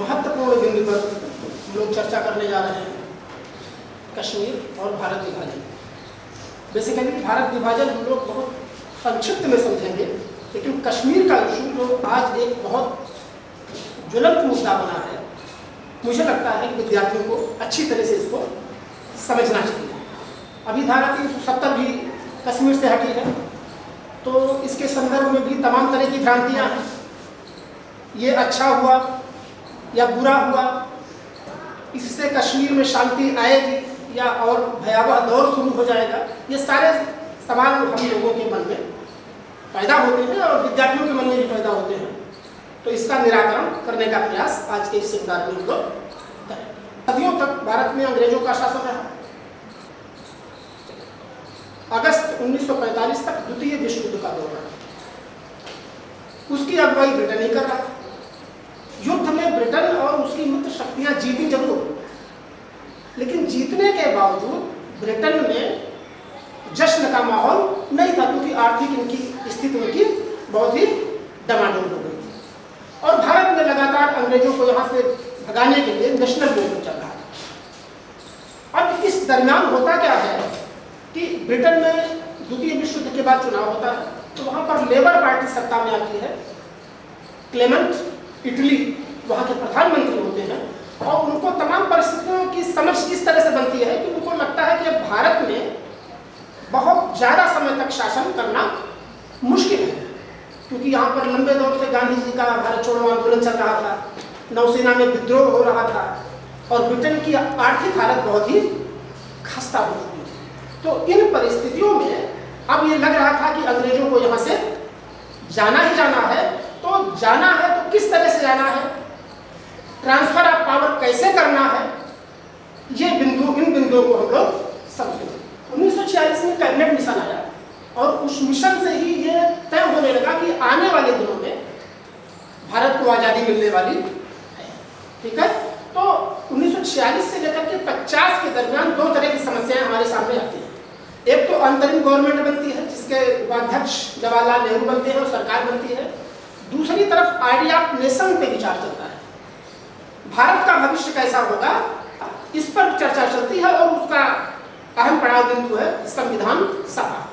महत्वपूर्ण बिंदु पर हम लोग चर्चा करने जा रहे हैं, कश्मीर और भारत विभाजन। बेसिकली भारत विभाजन हम लोग बहुत संक्षिप्त में समझेंगे, लेकिन कश्मीर का इशू जो आज एक बहुत ज्वलंत मुद्दा बना है, मुझे लगता है कि विद्यार्थियों को अच्छी तरह से इसको समझना चाहिए। अभी धारा 370 भी कश्मीर से हटी है, तो इसके संदर्भ में भी तमाम तरह की भ्रांतियाँ हैं। ये अच्छा हुआ या बुरा हुआ, इससे कश्मीर में शांति आएगी या और भयावह दौर शुरू हो जाएगा, ये सारे सवाल हम लोगों के मन में पैदा होते हैं और विद्यार्थियों के मन में भी पैदा होते हैं। तो इसका निराकरण करने का प्रयास आज के इस सेमिनार में हम लोग करें। सदियों तक भारत में अंग्रेजों का शासन रहा। अगस्त 1945 तक द्वितीय विश्व युद्ध का दौर रहा, उसकी अगुवाई ब्रिटेन ही कर रहा था। युद्ध में ब्रिटेन और उसकी मित्र शक्तियां जीती जरूर, लेकिन जीतने के बावजूद ब्रिटेन में जश्न का माहौल नहीं था, क्योंकि आर्थिक इनकी स्थिति उनकी बहुत ही डमाडोल हो गई थी और भारत में लगातार अंग्रेजों को यहाँ से भगाने के लिए नेशनल मूवमेंट चल रहा था। अब इस दरमियान होता क्या है कि ब्रिटेन में द्वितीय विश्व युद्ध के बाद चुनाव होता है, तो वहाँ पर लेबर पार्टी सत्ता में आती है। क्लेमेंट इटली वहाँ के प्रधानमंत्री होते हैं और उनको तमाम परिस्थितियों की समझ इस तरह से बनती है कि उनको लगता है कि अब भारत में बहुत ज़्यादा समय तक शासन करना मुश्किल है, क्योंकि यहाँ पर लंबे दौर से गांधी जी का भारत छोड़ो आंदोलन चल रहा था, नौसेना में विद्रोह हो रहा था और ब्रिटेन की आर्थिक हालत बहुत ही खस्ता हो चुकी थी। तो इन परिस्थितियों में अब ये लग रहा था कि अंग्रेजों को यहाँ से जाना ही जाना है। तो जाना है तो किस तरह से जाना है, ट्रांसफर ऑफ पावर कैसे करना है, ये इन बिंदुओं को हम लोग समझेंगे। 1946 में कैबिनेट मिशन आया और उस मिशन से ही ये तय होने लगा कि आने वाले दिनों में भारत को आज़ादी मिलने वाली है। ठीक है, तो 1946 से लेकर के 50 के दरमियान दो तरह की समस्याएं हमारे सामने आती हैं। एक तो अंतरिम गवर्नमेंट बनती है, जिसके उपाध्यक्ष जवाहरलाल नेहरू बनते हैं और सरकार बनती है। दूसरी तरफ आइडिया ऑफ नेशन पे विचार चलता है, भारत का भविष्य कैसा होगा, इस पर चर्चा चलती है और उसका अहम पड़ाव बिंदु है संविधान सभा।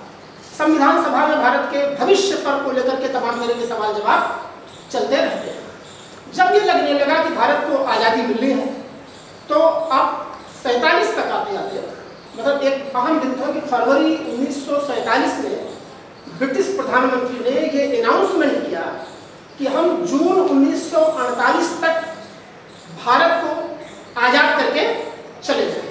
संविधान सभा में भारत के भविष्य पर को लेकर के तमाम तरह के सवाल जवाब चलते रहते हैं। जब ये लगने लगा कि भारत को आज़ादी मिलनी है, तो अब 47 तक आते आते मतलब एक अहम बिंदु है कि फरवरी 1947 में ब्रिटिश प्रधानमंत्री ने ये अनाउंसमेंट किया कि हम जून 1948 तक भारत को आज़ाद करके चले जाएंगे,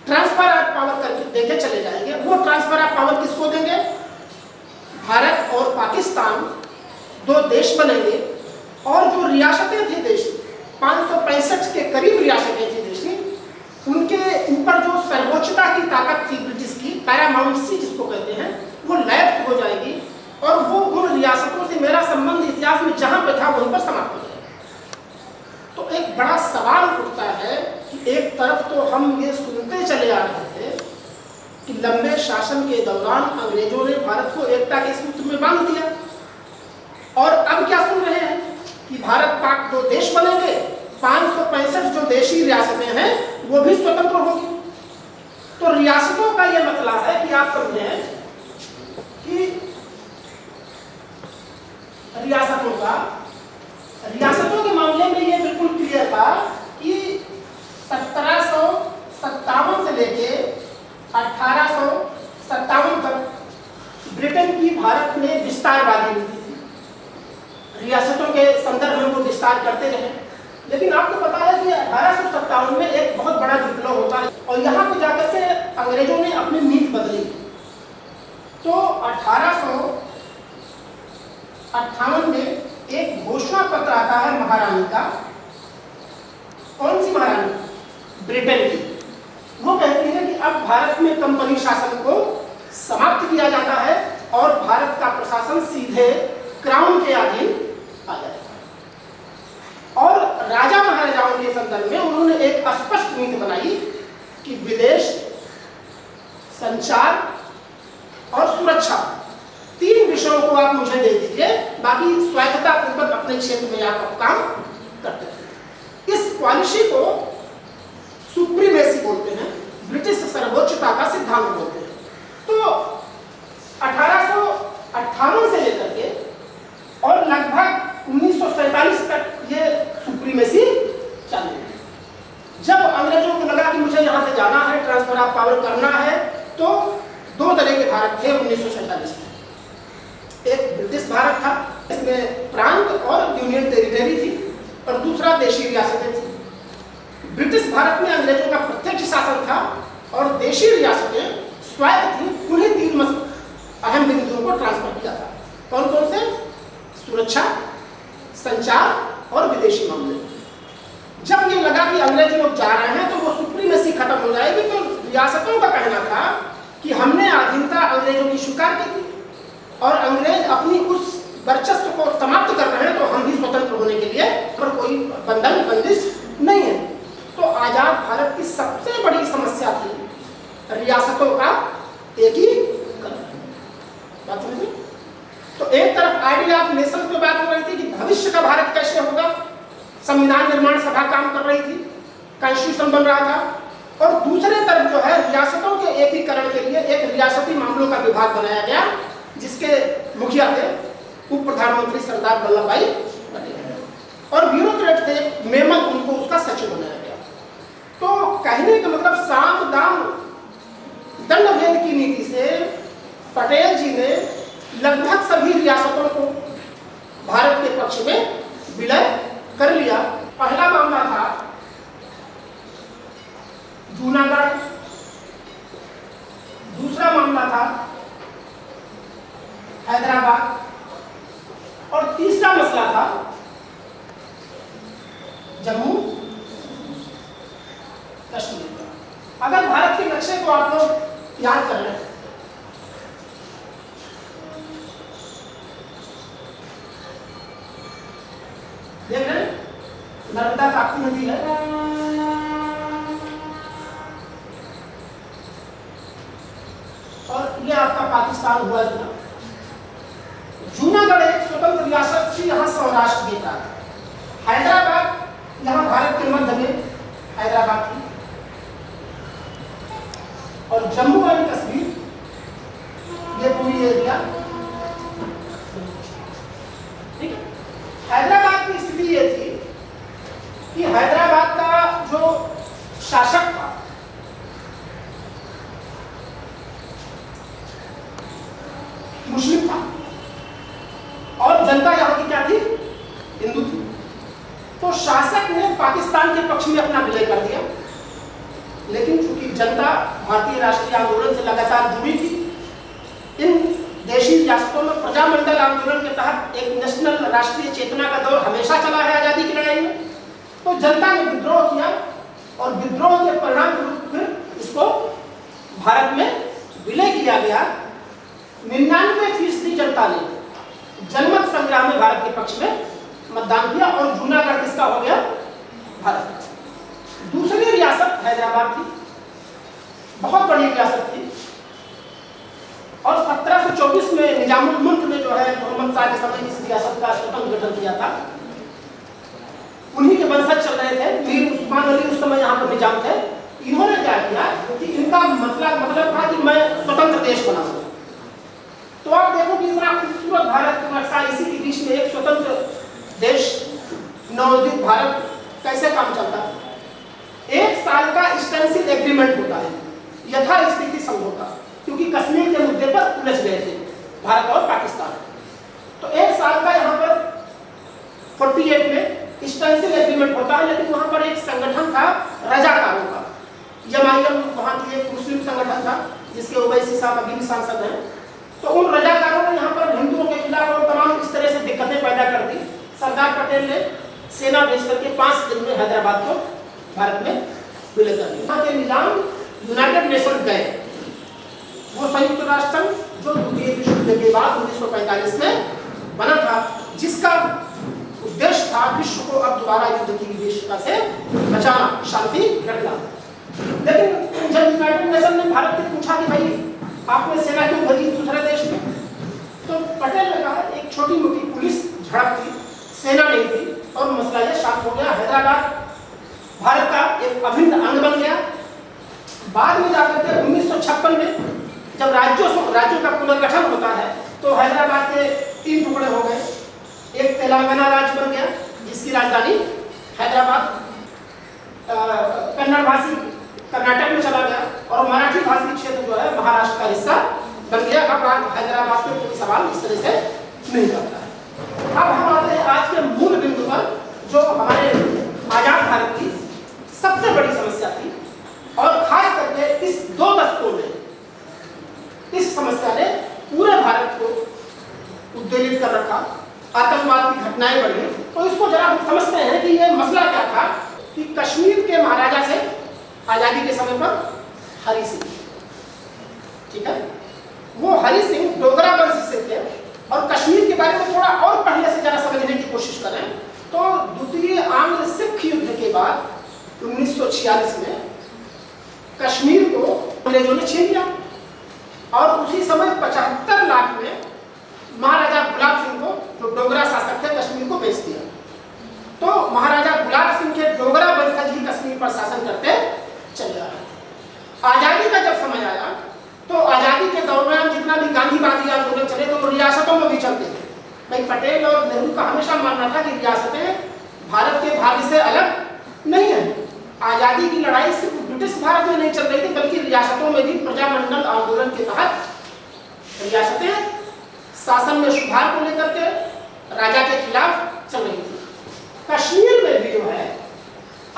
ट्रांसफर ऑफ पावर करके देके चले जाएंगे। वो ट्रांसफर ऑफ पावर किसको देंगे, भारत और पाकिस्तान दो देश बनेंगे और जो रियासतें थी देश 565 के करीब रियासतें थी देश की, उनके ऊपर जो सर्वोच्चता की ताकत थी ब्रिटिश की, पैरामाउंसी जिसको कहते हैं, वो लैप्स हो जाएगी और वो उन रियासतों से मेरा संबंध इतिहास में जहाँ पे था वहीं पर समाप्त हो जाएगा। तो एक बड़ा सवाल उठता है कि एक तरफ तो हम ये सुनते चले आ रहे थे कि लंबे शासन के दौरान अंग्रेजों ने भारत को एकता के सूत्र में बांध दिया, और अब क्या सुन रहे हैं कि भारत पाक दो देश बनेंगे, 565 जो देशी रियासतें हैं वो भी स्वतंत्र होगी। तो रियासतों का ये मतलब है कि आप समझें कि रियासतों के मामले में ये बिल्कुल क्लियर था कि 1757 से लेके 1857 तक ब्रिटेन की भारत में विस्तारवादी नीति थी। रियासतों के संदर्भ में वो विस्तार करते रहे, लेकिन आपको पता है कि 1857 में एक बहुत बड़ा विप्लव होता है और यहाँ पे जाकर के अंग्रेजों ने अपनी नीति बदली। तो 1858 में एक घोषणा पत्र आता है महारानी का। कौन सी महारानी? ब्रिटेन की। वो कहती है कि अब भारत में कंपनी शासन को समाप्त किया जाता है और भारत का प्रशासन सीधे क्राउन के अधीन आ जाएगा। और राजा महाराजाओं के संदर्भ में उन्होंने एक स्पष्ट नीति बनाई कि विदेश, संचार और सुरक्षा, 3 विषयों को आप मुझे दे दीजिए, बाकी स्वायत्तता पूर्वक अपने क्षेत्र में आप काम करते हैं। सुप्रीमासी को सुप्रीमेसी बोलते हैं, ब्रिटिश सर्वोच्चता का सिद्धांत बोलते हैं। तो 1858 से लेकर के और लगभग 1947 तक ये सुप्रीमेसी चल रही है। जब अंग्रेजों को लगा कि मुझे यहाँ से जाना है, ट्रांसफर ऑफ पावर करना है, तो दो तरह के भारत थे 1947 में। एक ब्रिटिश भारत था, इसमें प्रांत और यूनियन टेरिटरी थी, और दूसरा देशी रियासतें थी। ब्रिटिश भारत में अंग्रेजों का प्रत्यक्ष शासन था और देशी रियासतें स्वायत्त थी। उन्हीं तीन अहम बिंदुओं को ट्रांसफर किया था। कौन कौन से? सुरक्षा, संचार और विदेशी मामले। जब ये लगा कि अंग्रेज लोग जा रहे हैं तो वो सुप्रीमेसी खत्म हो जाएगी, तो रियासतों का कहना था कि हमने अधीनता अंग्रेजों की स्वीकार की थी और अंग्रेज अपनी उस वर्चस्व को समाप्त कर रहे हैं, तो हम भी स्वतंत्र होने के लिए पर कोई बंधन बंदिश नहीं है। तो आजाद भारत की सबसे बड़ी समस्या थी रियासतों का एकीकरण। बात समझिए? तो एक तरफ आइडिया ऑफ नेशंस पे बात हो रही थी कि भविष्य का भारत कैसे होगा, संविधान निर्माण सभा काम कर रही थी, कॉन्स्टिट्यूशन बन रहा था, और दूसरे तरफ जो है रियासतों के एकीकरण के लिए एक रियासती मामलों का विभाग बनाया गया, जिसके मुखिया थे उप प्रधानमंत्री सरदार वल्लभ भाई पटेल और ब्यूरोक्रेट थे मेमन, उनको उसका सचिव बनाया गया। तो कहने का मतलब साम दाम दंड भेद की नीति से पटेल जी ने लगभग सभी रियासतों को भारत के पक्ष में विलय कर लिया। पहला मामला था जूनागढ़, दूसरा मामला था हैदराबाद, और तीसरा मसला था जम्मू कश्मीर का। अगर भारत के नक्शे को आप लोग याद कर लें, देख रहे हैं नर्मदा ताप्ती नदी है, और ये आपका पाकिस्तान हुआ इतना। जूनागढ़ एक स्वतंत्र रियासत थी, यहाँ सौराष्ट्र देता है। हैदराबाद यहाँ भारत के मध्य में हैदराबाद थी, और जम्मू एंड कश्मीर ये पूरी एरिया, ठीक है। हैदराबाद की स्थिति ये थी कि हैदराबाद का जो शासक था मुस्लिम था और जनता यहाँ की क्या थी? हिंदू थी। तो शासक ने पाकिस्तान के पक्ष में अपना विलय कर दिया, लेकिन चूंकि जनता भारतीय राष्ट्रीय आंदोलन से लगातार जुड़ी थी, इन देशी रियासतों में प्रजामंडल आंदोलन के तहत एक नेशनल राष्ट्रीय चेतना का दौर हमेशा चला है आजादी की लड़ाई में। तो जनता ने विद्रोह किया और विद्रोह के परिणाम स्वरूप फिर इसको भारत में विलय किया गया। 99% जनता ने जनमत संग्राम में भारत के पक्ष में मतदान किया और जूनागढ़ किसका हो गया? भारत। दूसरी रियासत हैदराबाद थी, बहुत बड़ी रियासत थी, और 1724 में निजामुल मुल्क ने जो है मोहम्मद शाह के समय इस रियासत का स्वतंत्र गठन किया था। उन्हीं के वंशज चल रहे थे, मीर उस्मान अली उस समय यहाँ पर निजाम थे। इन्होंने क्या किया कि इनका मतलब था कि मैं स्वतंत्र देश बनाऊंगा। तो आप देखो कि इतना खूबसूरत भारत का नक्शा, इसी के बीच में एक स्वतंत्र देश नवोदित भारत कैसे काम चलता है। 1 साल का स्टेंसिल एग्रीमेंट होता है, यथास्थिति समझौता, क्योंकि कश्मीर के मुद्दे पर उलझ गए थे भारत और पाकिस्तान। तो 1 साल का यहाँ पर 48 में स्टेंसिल एग्रीमेंट होता है, लेकिन वहाँ पर एक संगठन था रजाकारों का, यमाइयम वहाँ की एक मुस्लिम संगठन था, जिसके ओवैसी साहब अभी भी सांसद हैं। तो उन रजाकारों ने यहाँ पर हिंदुओं के खिलाफ और तमाम इस तरह से दिक्कतें पैदा कर दी। सरदार पटेल ने सेना भेज करके 5 दिन में हैदराबाद को भारत में विलय कर दिया। यहाँ के निजाम यूनाइटेड नेशंस गए, वो संयुक्त राष्ट्र संघ जो द्वितीय विश्व युद्ध के बाद 1945 में बना था, जिसका उद्देश्य था विश्व को अब दोबारा युद्ध की विभीषिका से बचाना, शांति रखना। लेकिन जब यूनाइटेड नेशन ने भारत से पूछा कि भाई आपने सेना क्यों भेजी दूसरे देश में, तो पटेल ने कहा एक छोटी मोटी पुलिस झड़प थी, सेना नहीं थी, और मसला ये शांत हो गया। हैदराबाद भारत का एक अभिन्न अंग बन गया। बाद में जाकर के 1956 में जब राज्यों का पुनर्गठन होता है तो हैदराबाद के 3 टुकड़े हो गए। एक तेलंगाना राज्य बन गया जिसकी राजधानी हैदराबाद, कन्नड़ भाषी कर्नाटक में चला गया और मराठी भाषी क्षेत्र जो है महाराष्ट्र का हिस्सा बन गया। अब हैदराबाद में कोई सवाल इस तरह से नहीं करता है। अब हम आते हैं आज के मूल बिंदु पर, जो हमारे आजाद भारत की सबसे बड़ी समस्या थी और खास करके इस 2 दशकों में इस समस्या ने पूरे भारत को उद्वेलित कर रखा। आतंकवाद की घटनाएं बढ़ी। तो इसको जरा हम समझते हैं कि यह मसला क्या था कि कश्मीर के महाराजा से आजादी के समय पर हरि सिंह, ठीक है, वो हरि सिंह डोगरा वंश से थे। और कश्मीर के बारे में थोड़ा और पहले से जरा समझने की कोशिश करें तो द्वितीय आंग्ल सिख युद्ध के बाद 1946 में कश्मीर को अंग्रेजों ने छीन लिया और उसी समय 75 लाख में महाराजा गुलाब सिंह को, जो डोगरा शासक थे, कश्मीर को बेच दिया। तो महाराजा गुलाब सिंह के डोगरा वंशज ही कश्मीर पर शासन करते चले आ रहे थे। आजादी का जब समय आया तो आजादी के दौरान जितना भी गांधीवादी आंदोलन चले तो रियासतों में भी चलते थे। भाई पटेल और नेहरू का हमेशा मानना था कि रियासतें भारत के भाग्य से अलग नहीं है। आजादी की लड़ाई सिर्फ ब्रिटिश भारत में नहीं चल रही थी बल्कि रियासतों में भी प्रजामंडल आंदोलन के तहत रियासतें शासन में सुधार को लेकर के राजा के खिलाफ चल रही थी। कश्मीर में भी जो है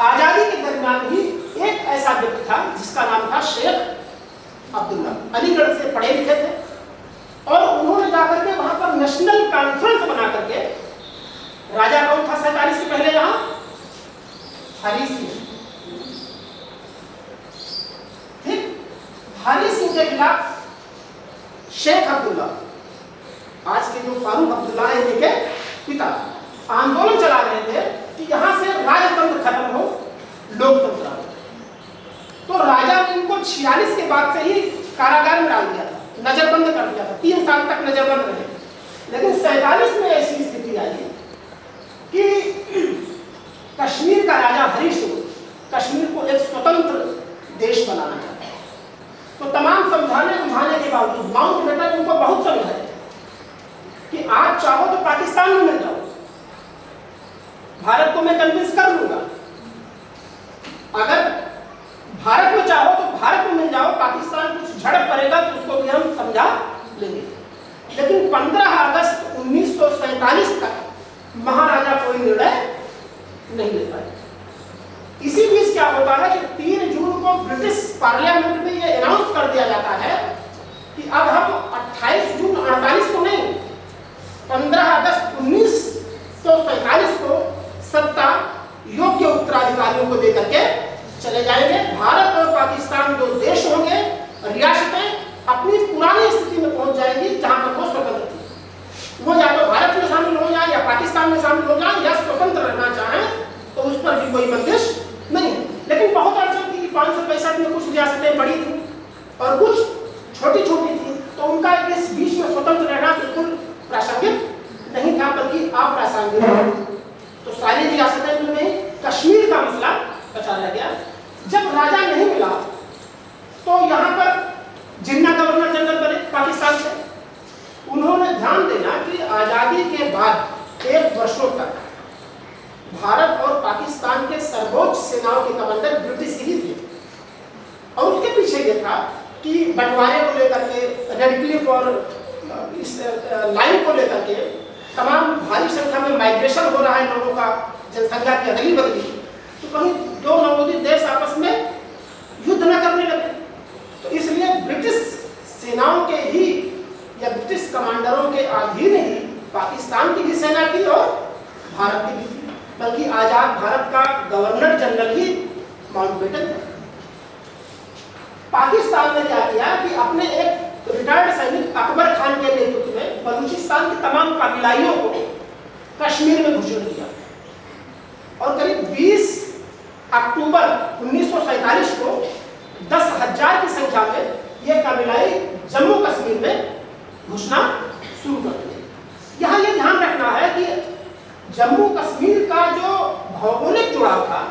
आजादी के दरमियान भी एक ऐसा व्यक्ति था जिसका नाम था शेख अब्दुल्ला। अलीगढ़ से पढ़े लिखे थे और उन्होंने जाकर के वहां पर नेशनल कॉन्फ्रेंस बना करके, राजा कौन था 47 के पहले यहां? हरि सिंह। ठीक, हरि सिंह के खिलाफ शेख अब्दुल्ला, आज के जो फारूक अब्दुल्ला है इनके पिता, आंदोलन चला रहे थे कि यहां से राजतंत्र खत्म हो, लोकतंत्र हो। तो राजा ने इनको 46 के बाद से ही कारागार में डाल दिया था, नजरबंद कर दिया था, 3 साल तक नजरबंद रहे। लेकिन 47 में ऐसी स्थिति आई कि कश्मीर का राजा हरि सिंह कश्मीर को एक स्वतंत्र देश बनाना चाहता है। तो तमाम समझाने बुझाने के बावजूद माउंटबेटन उनको बहुत समझाए कि आप चाहो तो पाकिस्तान में मिल जाओ, भारत को मैं कन्विंस कर लूंगा। अगर भारत में चाहो तो भारत में मिल जाओ, पाकिस्तान कुछ झड़प करेगा तो उसको भी हम समझा लेंगे। लेकिन 15 अगस्त 1947 तक महाराजा कोई निर्णय नहीं ले पाए। इसी बीच क्या होता है कि 3 जून को ब्रिटिश पार्लियामेंट में यह अनाउंस कर दिया जाता है कि अब हम 28 जून 48 को नहीं, 15 अगस्त 1947 को सत्ता योग्य उत्तराधिकारियों को देकर के चले जाएंगे। भारत और पाकिस्तान जो देश होंगे, रियासतें अपनी पुरानी स्थिति में पहुंच जाएंगी जहां पर वो स्वतंत्र थी। वो या तो भारत में शामिल हो जाए या पाकिस्तान में शामिल हो जाए या स्वतंत्र रहना चाहें तो उस पर भी कोई बंदिश नहीं है। लेकिन बहुत अड़चन थी कि 565 में कुछ रियासतें बड़ी थी और कुछ छोटी छोटी थी, तो उनका इस बीच में स्वतंत्र रहना बिल्कुल प्रासंगिक नहीं था बल्कि अप्रासंगिक था। तो सारी रियासतें मिल गई, कश्मीर का मसला बचा रह गया। जब राजा नहीं मिला तो यहाँ पर जिन्ना गवर्नर जनरल बने पाकिस्तान से। उन्होंने ध्यान देना कि आजादी के बाद 1 वर्षों तक भारत और पाकिस्तान के सर्वोच्च सेनाओं के कमांडर ब्रिटिश ही थे और उसके पीछे ये था कि बंटवारे को लेकर के, रेड क्लिफ और इस लाइन को लेकर के तमाम भारी संख्या में माइग्रेशन हो रहा है लोगों का, जनसंख्या की अदली बदली, तो कहीं 2 नवोदित देश आपस में युद्ध न करने लगे। तो इसलिए ब्रिटिश सेनाओं के ही या ब्रिटिश कमांडरों के अधीन ही पाकिस्तान की भी सेना थी और भारत की भी थी, बल्कि आजाद भारत का गवर्नर जनरल ही माउंटबेटन था। पाकिस्तान ने क्या किया कि अपने एक रिटायर्ड सैनिक अकबर खान के नेतृत्व में बलूचिस्तान के तमाम कबीलाइयों को कश्मीर में घुसड़ दिया और करीब 20 अक्टूबर 1947 को 10,000 की संख्या में ये कबीलाई जम्मू कश्मीर में घुसना शुरू कर दिए। यहाँ ये ध्यान रखना है कि जम्मू कश्मीर का जो भौगोलिक जुड़ाव था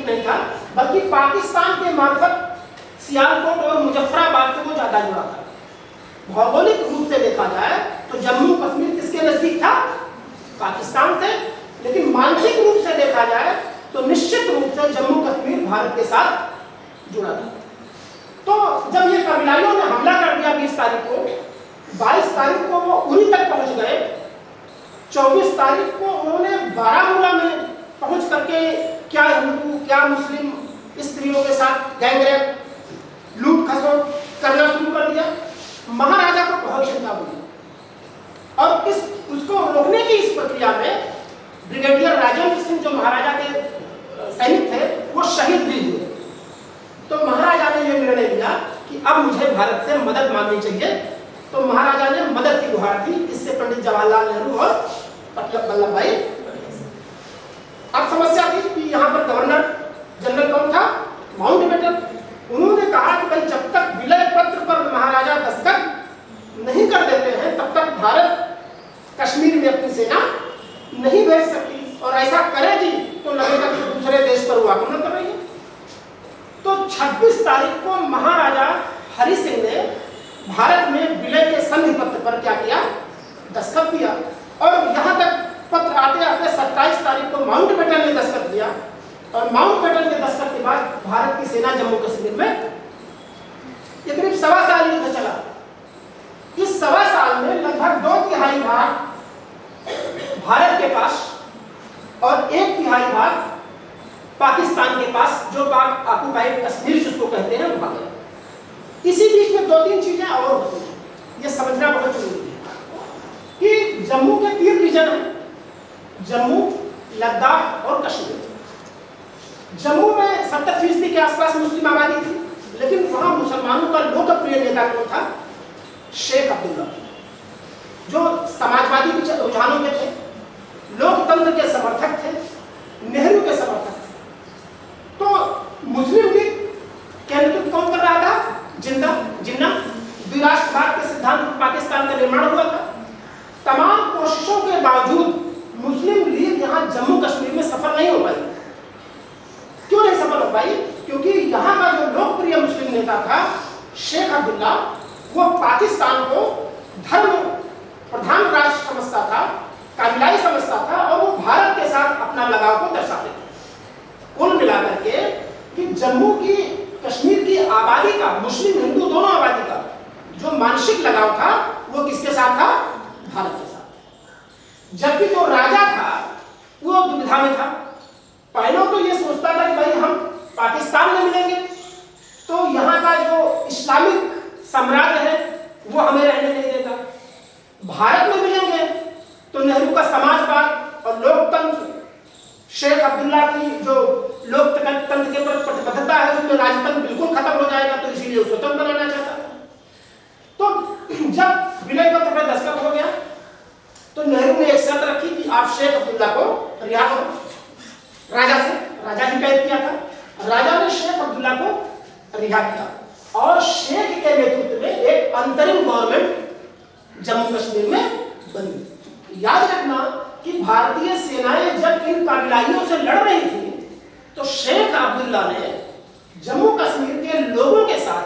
नहीं था, बल्कि पाकिस्तान के मार्फत सियालकोट और मुजफ्फराबाद से वो ज्यादा जुड़ा था। भौगोलिक रूप से देखा जाए तो जम्मू कश्मीर किसके नजदीक था? पाकिस्तान से। लेकिन मानसिक रूप से देखा जाए तो निश्चित रूप से जम्मू कश्मीर भारत के साथ जुड़ा था। तो जब ये कबीलाइयों ने हमला कर दिया 20 तारीख को, 22 तारीख को वो उरी तक पहुंच गए, 24 तारीख को उन्होंने बारामूला में पहुंच करके क्या हिंदू क्या मुस्लिम स्त्रियों के साथ गैंगरेप, लूट खसोट करना शुरू कर दिया। महाराजा को बहुत चिंता हुई और उसको रोकने की इस प्रक्रिया में ब्रिगेडियर राजेंद्र सिंह जो महाराजा के सैनिक थे वो शहीद भी हुए। तो महाराजा ने यह निर्णय लिया कि अब मुझे भारत से मदद मांगनी चाहिए। तो महाराजा ने मदद की गुहार दी, इससे पंडित जवाहरलाल नेहरू और वल्लभ भाई। अब समस्या थी कि यहाँ पर गवर्नर जनरल कौन था? माउंटबेटन। उन्होंने कहा कि भाई जब तक विलय पत्र पर महाराजा दस्तखत नहीं कर देते हैं तब तक भारत कश्मीर में अपनी सेना नहीं भेज सकती, और ऐसा करेगी तो लगेगा कि दूसरे देश पर वो आक्रमण कर रही है। तो 26 तारीख को महाराजा हरि सिंह ने भारत में विलय के संधि पत्र पर क्या किया? दस्तखत किया। और यहाँ तक पत्र आते आते 27 तारीख को माउंटबेटन ने दस्तखत दिया, और माउंटबेटन के दस्तखत के बाद भारत की सेना जम्मू कश्मीर में करीब 1.25 साल युद्ध चला। इस 1.25 साल में लगभग 2/3 भाग भारत के पास और 1/3 भाग पाकिस्तान के पास, जो पाक ऑक्युपाइड कश्मीर जिसको कहते हैं, वहां गया। इसी बीच में 2-3 चीजें और होती हैं, ये समझना बहुत जरूरी है कि जम्मू के 3 रीजन हैं, जम्मू, लद्दाख और कश्मीर। जम्मू में 70% के आसपास मुस्लिम आबादी थी, लेकिन वहां मुसलमानों का लोकप्रिय नेता कौन था? शेख अब्दुल्ला, जो समाजवादी रुझानों के थे, लोकतंत्र के समर्थक थे, नेहरू के समर्थक थे। तो मुस्लिम लीग के नेतृत्व कौन कर रहा था? जिन्ना। द्विराष्ट्रवाद के सिद्धांत पर पाकिस्तान का निर्माण हुआ था। तमाम कोशिशों के बावजूद मुस्लिम लीग यहाँ जम्मू कश्मीर में सफल नहीं हो पाई। क्यों नहीं सफल हो पाई? क्योंकि यहाँ का जो लोकप्रिय मुस्लिम नेता था शेख अब्दुल्ला, वो पाकिस्तान को धर्म प्रधान राष्ट्र समझता था, कबीलाई समझता था, और वो भारत के साथ अपना लगाव को दर्शाते थे। कुल मिलाकर के कि जम्मू की कश्मीर की आबादी का, मुस्लिम हिंदू दोनों आबादी का जो मानसिक लगाव था वो किसके साथ था? भारत के साथ। जबकि जो राजा था वो दुविधा में था। पहले तो ये सोचता था कि भाई हम पाकिस्तान में मिलेंगे तो यहाँ का जो इस्लामिक साम्राज्य है वो हमें रहने नहीं देगा, भारत में मिलेंगे तो नेहरू का समाजवाद और लोकतंत्र, शेख अब्दुल्ला की जो लोकतंत्र के प्रति प्रतिबद्धता है उसमें राजतंत्र बिल्कुल खत्म हो जाएगा, तो इसीलिए स्वतंत्र बनाना चाहता था। तो जब विलय पत्र पर दस्तखत हो गया तो नेहरू ने एक शर्त रखी कि आप शेख अब्दुल्ला को रिहा करो। राजा ही कैद किया था, राजा ने शेख अब्दुल्ला को रिहा किया और शेख के नेतृत्व में एक अंतरिम गवर्नमेंट जम्मू कश्मीर में बनी। याद रखना कि भारतीय सेनाएं जब इन कबीलाइयों से लड़ रही थी तो शेख अब्दुल्ला ने जम्मू कश्मीर के लोगों के साथ,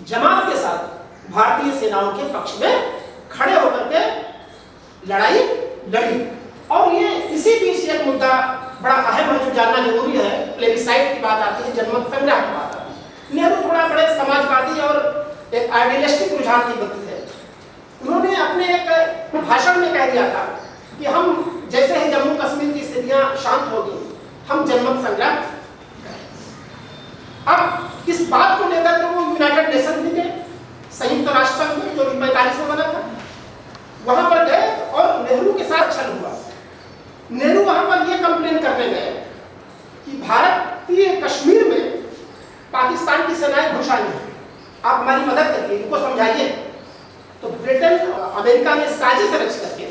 जमात के साथ भारतीय सेनाओं के पक्ष में खड़े होकर के लड़ाई लड़ी। और ये इसी बीच एक मुद्दा बड़ा अहम है जो जानना जरूरी है, प्लेबिसाइट की बात आती है, जनमत संग्रह की बात आती है। नेहरू थोड़ा बड़े समाजवादी और एक आइडियलिस्टिक रुझान की व्यक्ति थे। उन्होंने अपने एक भाषण में कह दिया था कि हम जैसे ही जम्मू कश्मीर की स्थितियां शांत होगी हम जनमत संग्रह। अब इस बात को लेकर के वो यूनाइटेड नेशन भी गए, संयुक्त राष्ट्र संघ में जो 45 में बना था, वहां पर गए और नेहरू के साथ छल हुआ। नेहरू वहां पर यह कंप्लेन करने गए कि भारतीय कश्मीर में पाकिस्तान की सेनाएं घुस आई हैं, आप हमारी मदद करिए, इनको समझाइए। तो ब्रिटेन, अमेरिका ने साजिश रच करके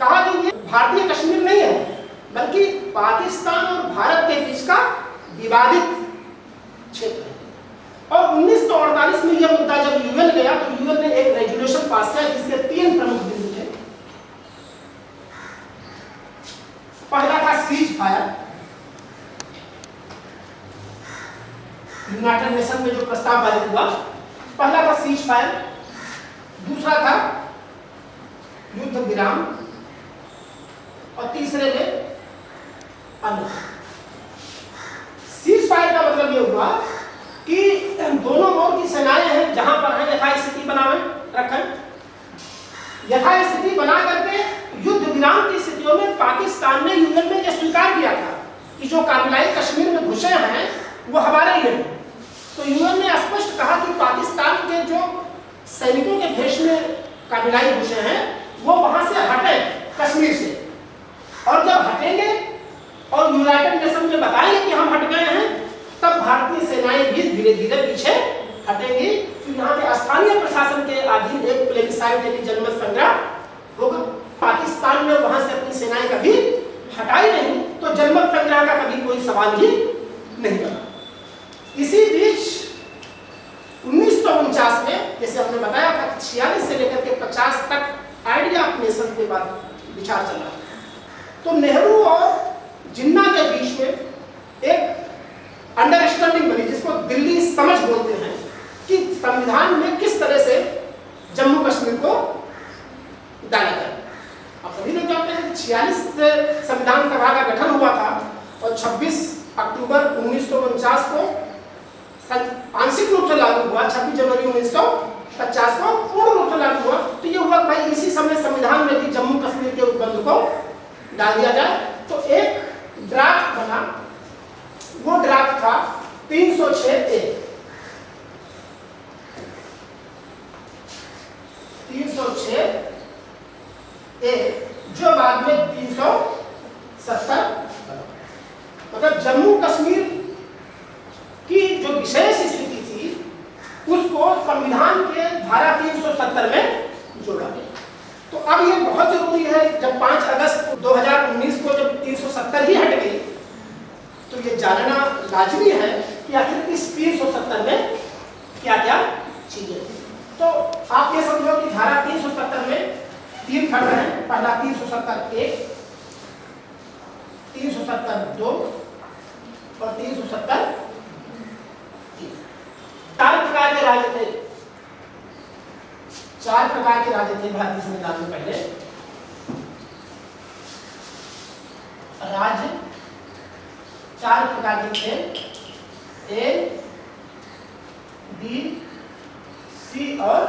कहा कि ये भारतीय कश्मीर नहीं है बल्कि पाकिस्तान और भारत के बीच का विवादित क्षेत्र है। और 1948 में यह मुद्दा जब यूएन गया तो यूएन ने एक रेजोल्यूशन पास किया जिसके 3 प्रमुख बिंदु थे। पहला था सीज फायर, यूनाइटेड नेशन में जो प्रस्ताव पारित हुआ, पहला था सीज फायर, दूसरा था युद्ध विराम और तीसरे में अन्य। सीज फायर का मतलब ये हुआ कि दोनों ओर की सेनाएं हैं जहां पर है यथास्थिति बनाए रखें, यथास्थिति बना करके युद्ध विराम की स्थितियों में पाकिस्तान ने यूएन में यह स्वीकार किया था कि जो काबिलाई कश्मीर में घुसे हैं वो हमारे ही हैं। तो यूएन ने स्पष्ट कहा कि पाकिस्तान के जो सैनिकों के भेष में काबिलाई घुसे हैं वो वहां से हटे कश्मीर से, और जब हटेंगे और यूनाइटेड नेशन में बताएंगे कि हम हट गए हैं, तब भारतीय सेनाएं भी धीरे धीरे पीछे हटेंगी। तो यहाँ पे स्थानीय प्रशासन के अधीन एक प्लेबिसाइट यानी जनमत संग्रह होगा। पाकिस्तान ने वहां से अपनी सेनाएं कभी हटाई नहीं, तो जनमत संग्रह का कभी कोई सवाल ही नहीं बना। इसी बीच 1949 में, जैसे हमने बताया था, 46 से लेकर के 50 तक आइडिया ऑफ नेशन के बाद विचार चला, तो नेहरू और जिन्ना के बीच में एक अंडरस्टैंडिंग बनी जिसको दिल्ली समझ बोलते हैं कि संविधान में किस तरह से जम्मू कश्मीर को डाला जाए। आप सभी लोग जानते हैं 46 से संविधान सभा का गठन हुआ था और 26 अक्टूबर 1949 को आंशिक रूप से लागू हुआ, 26 जनवरी 1950 को पूर्ण रूप से लागू हुआ। तो ये हुआ भाई इसी समय संविधान में भी जम्मू कश्मीर के उपबंध को डाल दिया जाए। तो एक ड्राफ्ट बना, वो ड्राफ्ट था 306A, 306A, जो बाद में 370, मतलब जम्मू कश्मीर की जो विशेष स्थिति थी उसको संविधान के धारा 370 में जोड़ा गया। तो अब ये बहुत जरूरी है, जब 5 अगस्त 2019 को जब 370 ही हट गई, तो ये जानना लाजमी है कि आखिर इस 370 में क्या क्या चीजें थी। तो आप ये समझो कि धारा 370 में 3 खंड हैं। पहला 370(1), 370(2) और 370(3). 4 प्रकार के राज्य थे, 4 प्रकार के राज्य थे भारतीय संविधान में। पहले राज्य 4 प्रकार के थे, A, B, C और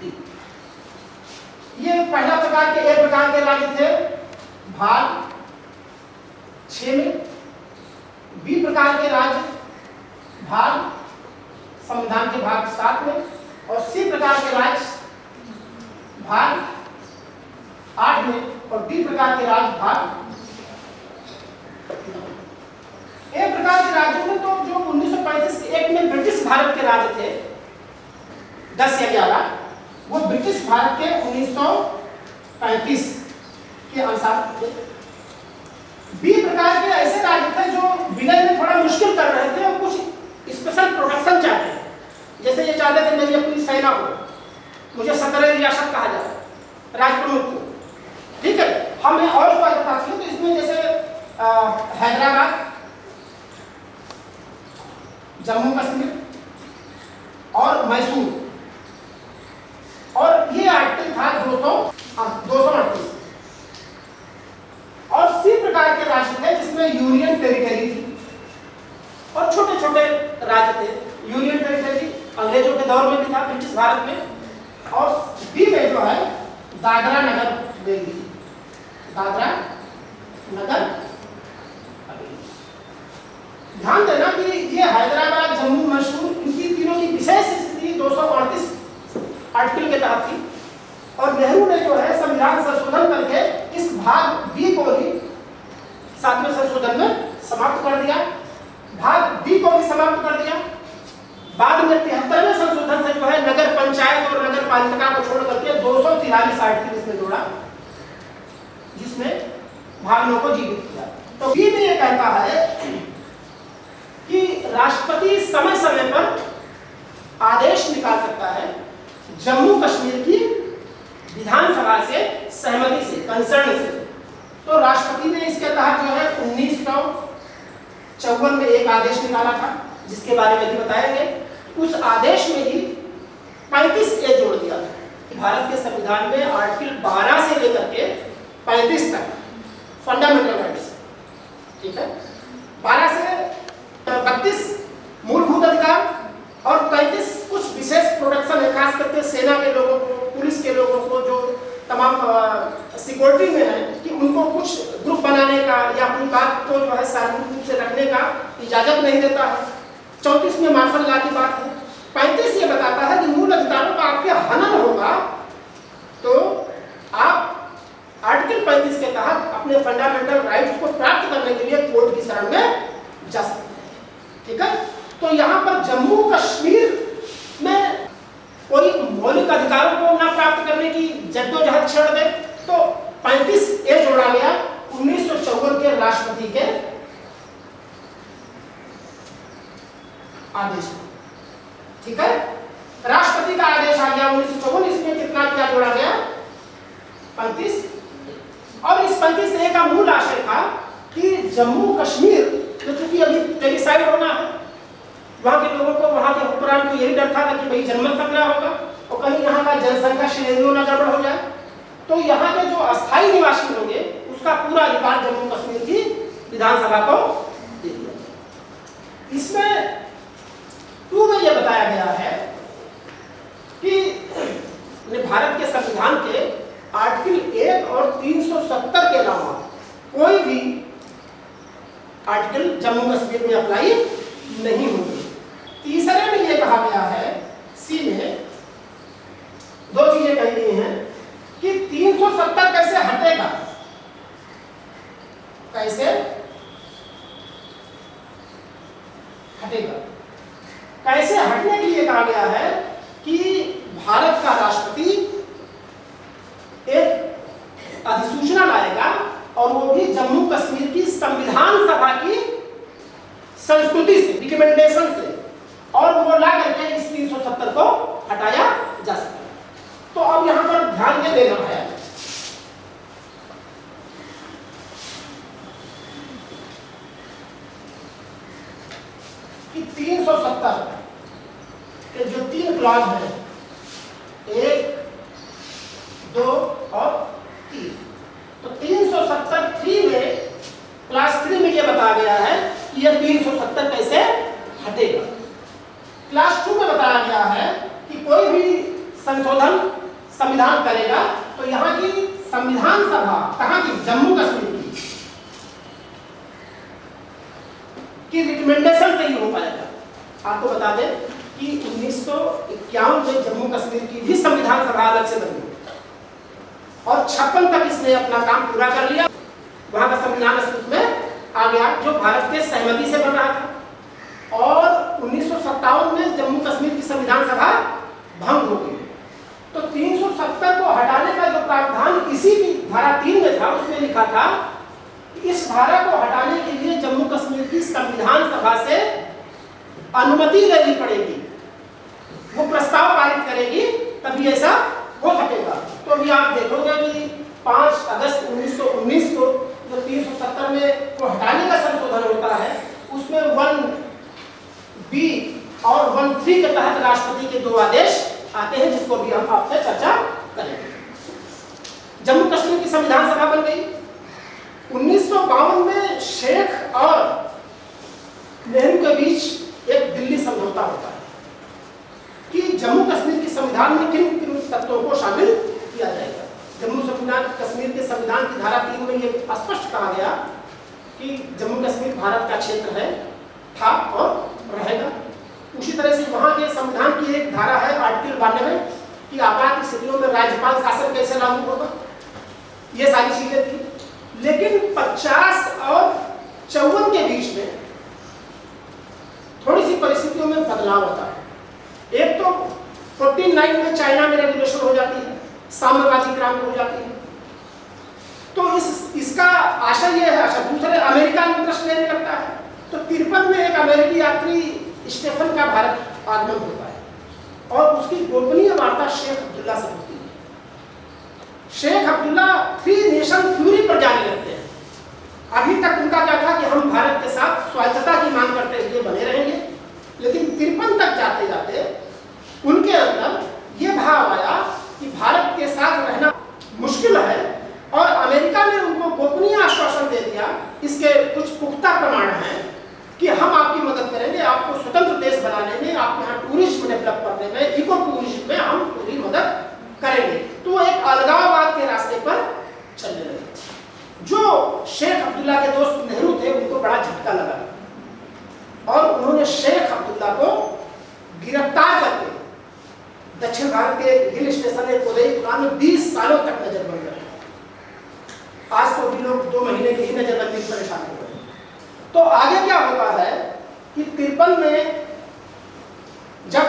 D। ये पहला प्रकार के A प्रकार के राज्य थे भाग 6 में, B प्रकार के राज्य भाग संविधान के भाग 7 में, और C प्रकार के राज्य भाग 8 में, और D प्रकार के राज्य भाग। A प्रकार के राज्यों में तो जो 1935 के एक्ट में ब्रिटिश भारत के राज्य थे 10 या 11, वो ब्रिटिश भारत के 1935 के अनुसार थे। B प्रकार के ऐसे राज्य थे जो विलय में थोड़ा मुश्किल कर रहे थे और कुछ स्पेशल प्रोटेक्शन चाहते हैं। जैसे ये चाहते थे मेरी अपनी सेना को, मुझे सदर रियासत कहा जाए, राजप्रमुख को, ठीक है, हमें और कोई बता चाहिए। तो इसमें जैसे हैदराबाद, जम्मू कश्मीर और मैसूर, और ये आर्टिकल था 238। और C प्रकार के राज्य थे जिसमें यूनियन टेरिटरी थी और छोटे छोटे राज्य थे। यूनियन टेरिटरी अंग्रेजों के दौर में भी था ब्रिटिश भारत में। और B में जो है दादरा नगर हवेली, दादरा नगर हवेली। ध्यान देना कि ये हैदराबाद, जम्मू, मैसूर, इनकी तीनों की विशेष स्थिति 238 आर्टिकल के तहत थी। और नेहरू ने जो है संविधान संशोधन करके इस भाग B को ही 7वें संशोधन में समाप्त कर दिया, भाग D को भी समाप्त कर दिया। बाद में 73वें संशोधन से जो है नगर पंचायत और नगर पालिका को छोड़ करके 243 आर्टिकल इसमें जोड़ा, जिसमें भागों को जीवित किया। तो B में ये कहता है कि राष्ट्रपति समय समय पर आदेश निकाल सकता है जम्मू कश्मीर की विधानसभा से सहमति से, कंसर्न से। तो राष्ट्रपति ने इसके तहत जो है 1954 में एक आदेश निकाला था जिसके बारे में भी बताएंगे, उस आदेश में ही 35A जोड़ दिया था कि भारत के संविधान में आर्टिकल 12 से लेकर के 35 तक फंडामेंटल राइट्स, ठीक है, 12 से 32 मूलभूत अधिकार और 35 कुछ विशेष प्रोटेक्शन है, खास करके सेना के लोगों को, पुलिस के लोगों को, जो तमाम सिक्योरिटी में है, कि उनको कुछ ग्रुप बनाने का या अपनी बात को जो है सार्वजनिक रूप से रखने का इजाजत नहीं देता है। 34 में मार्शल लॉ की बात है। 35 ये बताता है कि मूल अधिकारों का आपके हनन होगा तो आप आर्टिकल 35 के तहत अपने फंडामेंटल राइट्स को प्राप्त करने के लिए कोर्ट की शरण में जा सकते हैं, ठीक है। तो यहाँ पर जम्मू कश्मीर में कोई मौलिक अधिकारों को ना प्राप्त करने की जद्दोजहद छेड़ दे, तो 35A जोड़ा गया 1954 के राष्ट्रपति के आदेश में, ठीक है। राष्ट्रपति का आदेश आ गया 1954, इसमें कितना क्या जोड़ा गया? 35। और इस 35A का मूल आशय था कि जम्मू कश्मीर जो चूंकि अभी प्लेबिसाइड होना है, वहां के लोगों को, वहां के हुक्मरान को यही डर था कि भाई जनमत खतरा होगा और कहीं यहाँ का जनसंख्या श्रेणियों न गड़बड़ हो जाए, तो यहाँ के जो अस्थायी निवासी होंगे उसका पूरा अधिकार जम्मू कश्मीर की विधानसभा को दे दिया। इसमें 2 में यह बताया गया है कि भारत के संविधान के आर्टिकल 1 और 370 के अलावा कोई भी आर्टिकल जम्मू कश्मीर में अप्लाई नहीं होगी। तीसरे में यह कहा गया है, सी में 2 चीजें कही गई हैं कि 370 कैसे हटेगा, कैसे हटेगा, कैसे हटने के लिए कहा गया है कि भारत का राष्ट्रपति एक अधिसूचना लाएगा और वो भी जम्मू कश्मीर की संविधान सभा की संस्कृति से, रिकमेंडेशन से, और वो ला करके इस 370 को हटाया जा सकता है। तो अब यहां पर ध्यान ये देना है कि 370 के जो 3 क्लॉज हैं, 1, 2 और 3, तो 370 में क्लास 3 में यह बताया गया है कि यह 370 कैसे हटेगा। क्लास 2 में बताया गया है कि कोई भी संशोधन संविधान करेगा तो यहाँ की संविधान सभा, कहाँ की? जम्मू कश्मीर की रिकमेंडेशन से ही हो पाएगा। आपको बता दें कि 1951 में जम्मू कश्मीर की भी संविधान सभा अलग से बनी और 56 तक इसने अपना काम पूरा कर लिया। वहां का संविधान अस्तित्व में आ गया जो भारत के सहमति से बन रहा था, और 1957 में जम्मू कश्मीर की संविधान सभा भंग हो गई। तो 370 को हटाने का जो प्रावधान इसी की धारा 3 में था, उसमें लिखा था कि इस धारा को हटाने के लिए जम्मू कश्मीर की संविधान सभा से अनुमति लेनी पड़ेगी, वो प्रस्ताव पारित करेगी, तभी ऐसा हो सकेगा। तो अभी आप देखोगे कि 5 अगस्त 1919 को जो 370 में को हटाने का संशोधन होता है, उसमें 1B और 1(3) के तहत राष्ट्रपति के 2 आदेश आते हैं, जिसको भी हम आपसे चर्चा करेंगे। जम्मू कश्मीर की संविधान सभा बन गई। 1952 में शेख और नेहरू के बीच एक दिल्ली समझौता होता है कि जम्मू कश्मीर के संविधान में किन किन तत्वों को शामिल किया जाएगा। जम्मू कश्मीर के संविधान की धारा 3 में यह स्पष्ट कहा गया कि जम्मू कश्मीर भारत का क्षेत्र है, था और रहेगा। उसी तरह से वहां के संविधान की एक धारा है आर्टिकल 92 कि आपात स्थितियों में राज्यपाल शासन कैसे लागू होगा, ये सारी चीजें थी। लेकिन 50 और 54 के बीच में थोड़ी सी परिस्थितियों में बदलाव होता है। एक तो 49 में चाइना में रेगुलेशन हो जाती है, साम्यवादी क्रांति हो जाती है, तो इसका आशय यह है। अच्छा, दूसरे अमेरिका इंटरेस्ट लेने लगता है, तो 53 में एक अमेरिकी यात्री स्टेफन का भारत आगमन होता है और उसकी गोपनीय वार्ता शेख अब्दुल्ला से होती है। शेख अब्दुल्ला 3 नेशन थ्योरी पर जाने लगते हैं। अभी तक उनका क्या था कि हम भारत के साथ स्वायत्तता की मांग करते हुए बने रहेंगे, लेकिन 53 तक जाते जाते उनके अंदर ये भाव आया कि भारत के साथ रहना मुश्किल है और अमेरिका ने उनको गोपनीय आश्वासन दे दिया, इसके कुछ पुख्ता प्रमाण हैं कि हम आपकी मदद करेंगे, आपको स्वतंत्र देश बनाने में, आपके यहाँ टूरिज्म डेवलप करने में, इको टूरिज्म में हम पूरी मदद करेंगे। तो एक अलगाववाद के रास्ते पर चलने लगे। जो शेख अब्दुल्ला के दोस्त नेहरू थे उनको बड़ा झटका लगा और उन्होंने शेख अब्दुल्ला को गिरफ्तार करके दक्षिण भारत के हिल स्टेशन एक उदयपुर में 20 सालों तक नजरबंद रहे। आज तो भी लोग 2 महीने की ही नजरबंदी परेशान हो गए। तो आगे क्या होता है कि 53 में जब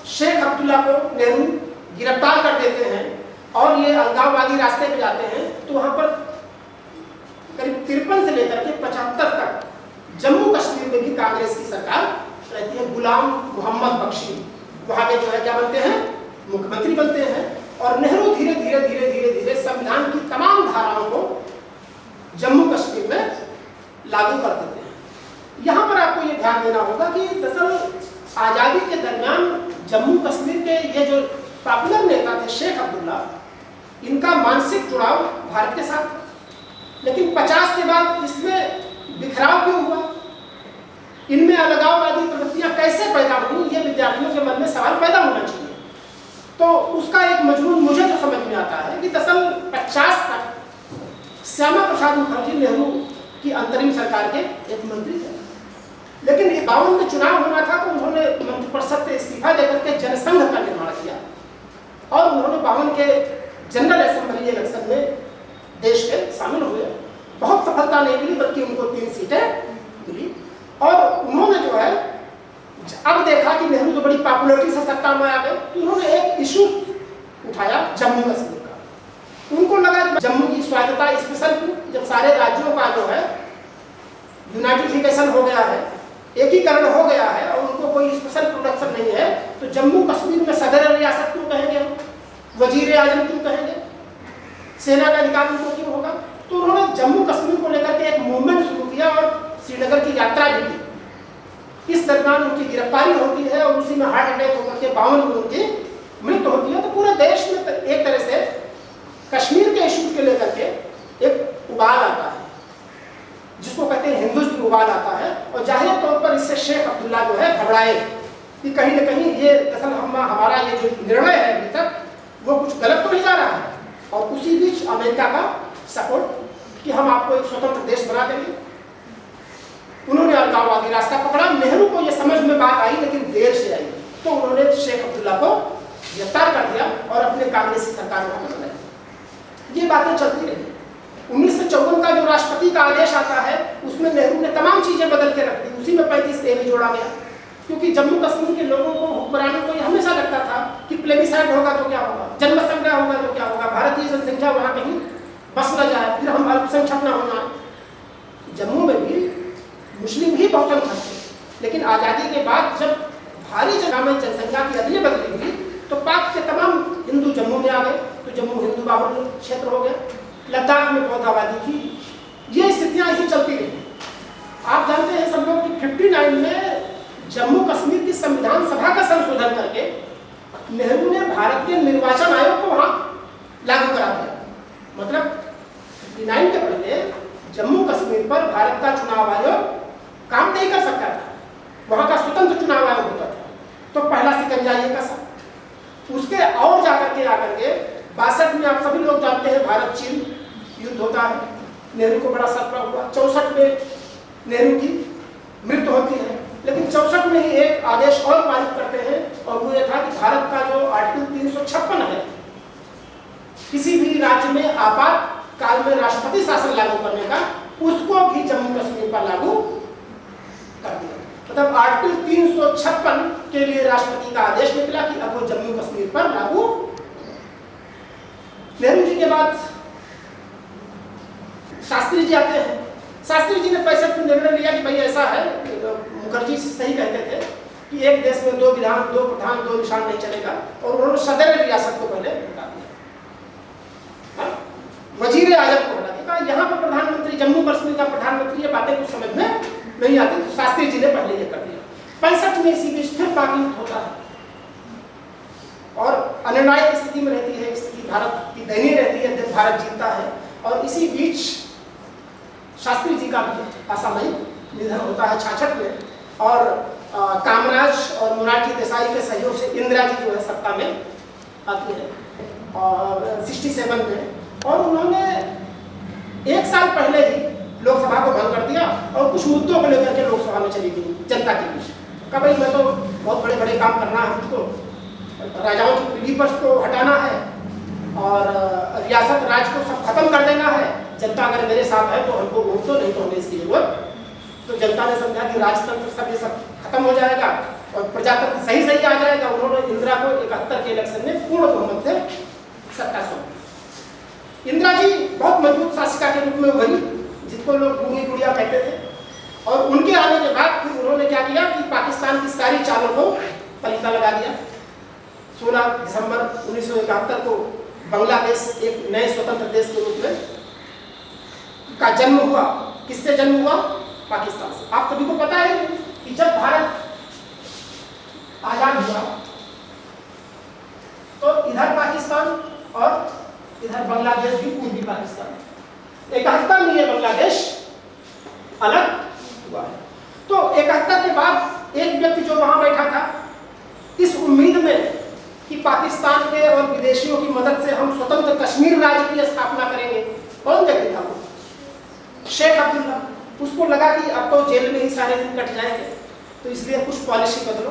शेख अब्दुल्ला को नेहरू गिरफ्तार कर देते हैं और ये अलगाववादी रास्ते पे जाते हैं, तो वहां पर करीब 53 से लेकर के 75 तक जम्मू कश्मीर में भी कांग्रेस की सरकार रहती है। गुलाम मोहम्मद बख्शी वहां के जो है क्या बनते हैं, मुख्यमंत्री बनते हैं और नेहरू धीरे धीरे धीरे धीरे धीरे संविधान की तमाम धाराओं को जम्मू कश्मीर में लागू कर देते हैं। यहाँ पर आपको ये ध्यान देना होगा कि दरअसल आज़ादी के दरमियान जम्मू कश्मीर के ये जो पॉपुलर नेता थे शेख अब्दुल्ला, इनका मानसिक जुड़ाव भारत के साथ, लेकिन 50 के बाद इसमें बिखराव क्यों हुआ, इनमें अलगाववादी प्रवृत्तियां कैसे पैदा हुई, ये विद्यार्थियों के मन में सवाल पैदा होना चाहिए। तो उसका एक मजमून मुझे जो समझ में आता है कि दरअसल 50 तक श्यामा प्रसाद मुखर्जी नेहरू की अंतरिम सरकार के एक मंत्री थे, लेकिन 52 में चुनाव होना था तो उन्होंने मंत्रिपरिषद से इस्तीफा देकर के जनसंघ का निर्माण किया और उन्होंने 52 के जनरल असेंबली इलेक्शन में देश के शामिल हुए। बहुत सफलता नहीं मिली, बल्कि उनको 3 सीटें मिली और उन्होंने जो है अब देखा कि नेहरू तो बड़ी पॉपुलरिटी से सत्ता में आ गए, तो उन्होंने एक इशू उठाया जम्मू कश्मीर का। उनको लगा कि जम्मू की स्वायत्तता स्पेशल, जब सारे राज्यों का जो है यूनाइटिफिकेशन हो गया है, एकीकरण हो गया है और उनको कोई स्पेशल प्रोटेक्शन नहीं है, तो जम्मू कश्मीर में सदर रियासत क्यों कहेंगे हम, वजीर आजम क्यों कहेंगे, सेना का अधिकार उनको क्यों होगा। तो उन्होंने जम्मू कश्मीर को लेकर के एक मूवमेंट शुरू किया और श्रीनगर की यात्रा भी की। इस दरमियान उनकी गिरफ्तारी होती है और उसी में हार्ट अटैक होकर के 52 में उनकी मृत्यु होती है। तो पूरे देश में एक तरह से कश्मीर के इशू के लेकर के एक उबाल आता है, जिसको कहते हैं हिंदुत्व उबाल आता है। और जाहिर तौर पर इससे शेख अब्दुल्ला जो है घबराए कि कहीं न कहीं ये दरअसल हमारा ये जो निर्णय है अभी तक वो कुछ गलत तो नहीं जा रहा है। और उसी बीच अमेरिका का सपोर्ट कि हम आपको एक स्वतंत्र देश बना देंगे। उन्होंने अलगाववादी रास्ता पकड़ा। नेहरू को यह समझ में बात आई, लेकिन देर से आई, तो उन्होंने शेख अब्दुल्ला को गिरफ्तार कर दिया और अपने कांग्रेस की सरकार वहां पर बनाई। ये बातें चलती रही। 1954 का जो राष्ट्रपति का आदेश आता है उसमें नेहरू ने तमाम चीजें बदल के रख दी। उसी में 35A भी जोड़ा गया, क्योंकि जम्मू कश्मीर के लोगों को हुक्मरानों को हमेशा लगता था कि प्लेबिसाइड होगा तो क्या होगा, जन्म संग्रह होगा तो क्या होगा, भारतीय जनसंख्या वहां कहीं बस न जाए, फिर हम अल्पसंख्यक न हो जाए। जम्मू में भी मुस्लिम ही बहुसंख्यक थे, लेकिन आज़ादी के बाद जब भारी जगह में जनसंख्या की अदले बदली हुई तो पाक के तमाम हिंदू जम्मू में आ गए, तो जम्मू हिंदू बाहुल्य क्षेत्र हो गया। लद्दाख में बहुत आबादी थी। ये स्थितियां ही चलती रही। आप जानते हैं सब लोग कि 59 में जम्मू कश्मीर की संविधान सभा का संशोधन करके नेहरू ने भारत के निर्वाचन आयोग को वहां लागू करा दिया। मतलब 59 के पहले जम्मू कश्मीर पर भारत का चुनाव आयोग काम नहीं कर सकता था, वहां का स्वतंत्र चुनाव आयोग होता था। तो पहला सिकंजा ये कसा। उसके और जाकर के 62 में आप सभी लोग जानते हैं भारत चीन युद्ध होता है, नेहरू को बड़ा सदमा हुआ। 64 में नेहरू की मृत्यु होती है, लेकिन 64 में ही एक आदेश और पारित करते हैं और वो ये था कि भारत का जो आर्टिकल 356 है, किसी भी राज्य में आपातकाल में राष्ट्रपति शासन लागू करने का, उसको भी जम्मू कश्मीर पर लागू कर दिया। मतलब आर्टिकल 356 के लिए राष्ट्रपति का आदेश निकला कि अब वो जम्मू कश्मीर पर लागू। नेहरू जी के बाद शास्त्री जी आते हैं। शास्त्री जी ने 65 में निर्णय लिया कि भाई ऐसा है, मुखर्जी सही कहते थे कि एक देश में 2 विधान, 2 प्रधान, 2 निशान नहीं चलेगा, और उन्होंने सदर रियासत को पहले हटा दिया, वजीर आजम को हटा दिया। यहाँ पर प्रधानमंत्री, जम्मू कश्मीर का प्रधानमंत्री, ये बातें कुछ समझ में नहीं आती, तो शास्त्री जी ने पहले ये कर दिया। 65 में इसी बीच फिर पाक युद्ध होता है और अनिर्णायक स्थिति में रहती है, स्थिति भारत की दयनीय रहती है, जब भारत जीतता है। और इसी बीच शास्त्री जी का भी असामयिक निधन होता है 66 में, और कामराज और मोरारजी देसाई के सहयोग से इंदिरा जी जो है सत्ता में आती है और 67 में, और उन्होंने 1 साल पहले ही लोकसभा को भंग कर दिया और कुछ मुद्दों को लेकर के लोकसभा में चली गई जनता के बीच। कहा भाई मैं तो बहुत बड़े बड़े काम करना है मुझको, राजाओं की पीढ़ी पर को हटाना है और रियासत राज को सब खत्म कर देना है, जनता अगर मेरे साथ है तो हमको वोट दो, नहीं तो हमें इसकी जरूरत। तो जनता ने समझा कि राजतंत्र सब ये सब खत्म हो जाएगा और प्रजातंत्र सही सही आ जाएगा। उन्होंने इंदिरा को 71 के इलेक्शन में पूर्ण बहुमत से सत्ता सौंपी। इंदिरा जी बहुत मजबूत शासिका के रूप में उभरी, जिसको लोग बूढ़ी गुड़िया कहते थे। और उनके आने के बाद फिर उन्होंने क्या किया कि पाकिस्तान की सारी चालों को पलीता लगा दिया। 16 दिसंबर 1971 को बांग्लादेश एक नए स्वतंत्र देश के रूप में का जन्म हुआ। किससे जन्म हुआ? पाकिस्तान से। आप सभी को पता है कि जब भारत आजाद हुआ तो इधर पाकिस्तान और इधर बांग्लादेश भी पूर्वी पाकिस्तान, 71 में ये बांग्लादेश अलग हुआ है। तो 71 के बाद एक व्यक्ति जो वहां बैठा था इस उम्मीद में कि पाकिस्तान के और विदेशियों की मदद से हम स्वतंत्र कश्मीर राज्य की स्थापना करेंगे। कौन व्यक्ति था वो? शेख अब्दुल्ला। उसको लगा कि अब तो जेल में ही सारे दिन कट जाएंगे, तो इसलिए कुछ पॉलिसी बदलो।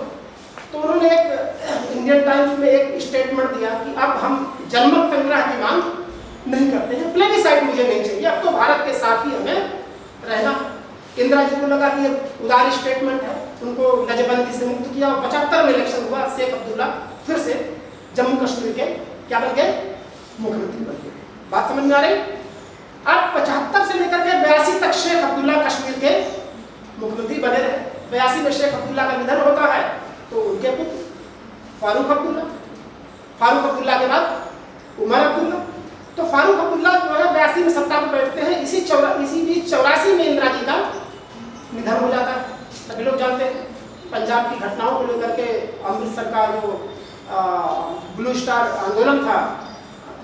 तो उन्होंने एक इंडियन टाइम्स में एक स्टेटमेंट दिया कि अब हम जनमत संग्रह की मांग नहीं करते हैं, प्लेबिसाइड मुझे नहीं चाहिए, अब तो भारत के साथ ही हमें रहना। इंदिरा जी को लगा कि ये उदार स्टेटमेंट है, उनको नजबंदी से मुक्त किया और 75 में इलेक्शन हुआ। शेख अब्दुल्ला फिर से जम्मू कश्मीर के क्या बन गए? मुख्यमंत्री बन गए। बात समझ में आ रही? अब 75 से लेकर के 82 तक शेख अब्दुल्ला कश्मीर के मुख्यमंत्री बने रहे। 82 में शेख अब्दुल्ला का निधन होता है तो उनके पुत्र फारूक अब्दुल्ला, फारूक अब्दुल्ला के बाद उमर अब्दुल्ला। तो फारूक अब्दुल्ला जो है 82 में सत्ता पर बैठते हैं। इसी बीच 84 में इंदिरा जी का निधन हो जाता है। सभी लोग जानते हैं पंजाब की घटनाओं को लेकर के अमृतसर का जो ब्लू स्टार आंदोलन था,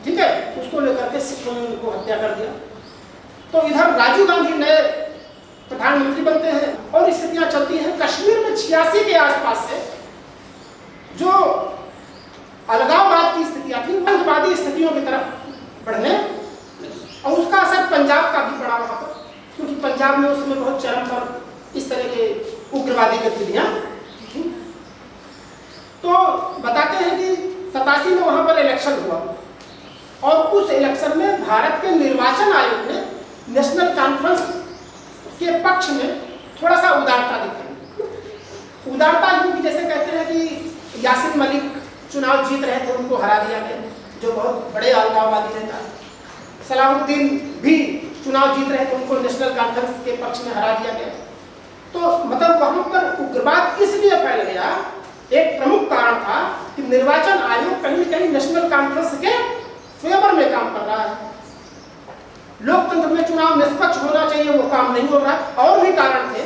ठीक है, उसको लेकर के सिखों ने उनको हत्या कर दिया। तो इधर राजीव गांधी नए प्रधानमंत्री बनते हैं और स्थितियां चलती हैं। कश्मीर में 86 के आसपास से जो अलगाववाद की स्थितियां थी, आतंकवादी स्थितियों की तरफ बढ़ने और उसका असर पंजाब का भी पड़ा वहां पर, क्योंकि पंजाब में उसमें बहुत चरम पर इस तरह के उग्रवादी गतिविधियां थी। तो बताते हैं कि 87 में वहां पर इलेक्शन हुआ और उस इलेक्शन में भारत के निर्वाचन आयोग ने नेशनल कॉन्फ्रेंस के पक्ष में थोड़ा सा उदारता दिखाई। उदारता क्योंकि जैसे कहते हैं कि यासिन मलिक चुनाव जीत रहे थे, उनको हरा दिया गया, जो बहुत बड़े अलगाववादी नेता। सलाहुद्दीन भी चुनाव जीत रहे थे, उनको नेशनल कॉन्फ्रेंस के पक्ष में हरा दिया गया। तो मतलब वहां पर उग्रवाद इसलिए फैल गया, एक प्रमुख कारण था कि निर्वाचन आयोग कहीं न कहीं नेशनल कॉन्फ्रेंस के फेवर में काम कर रहा है। लोकतंत्र में चुनाव निष्पक्ष होना चाहिए, वो काम नहीं हो रहा। और भी कारण थे।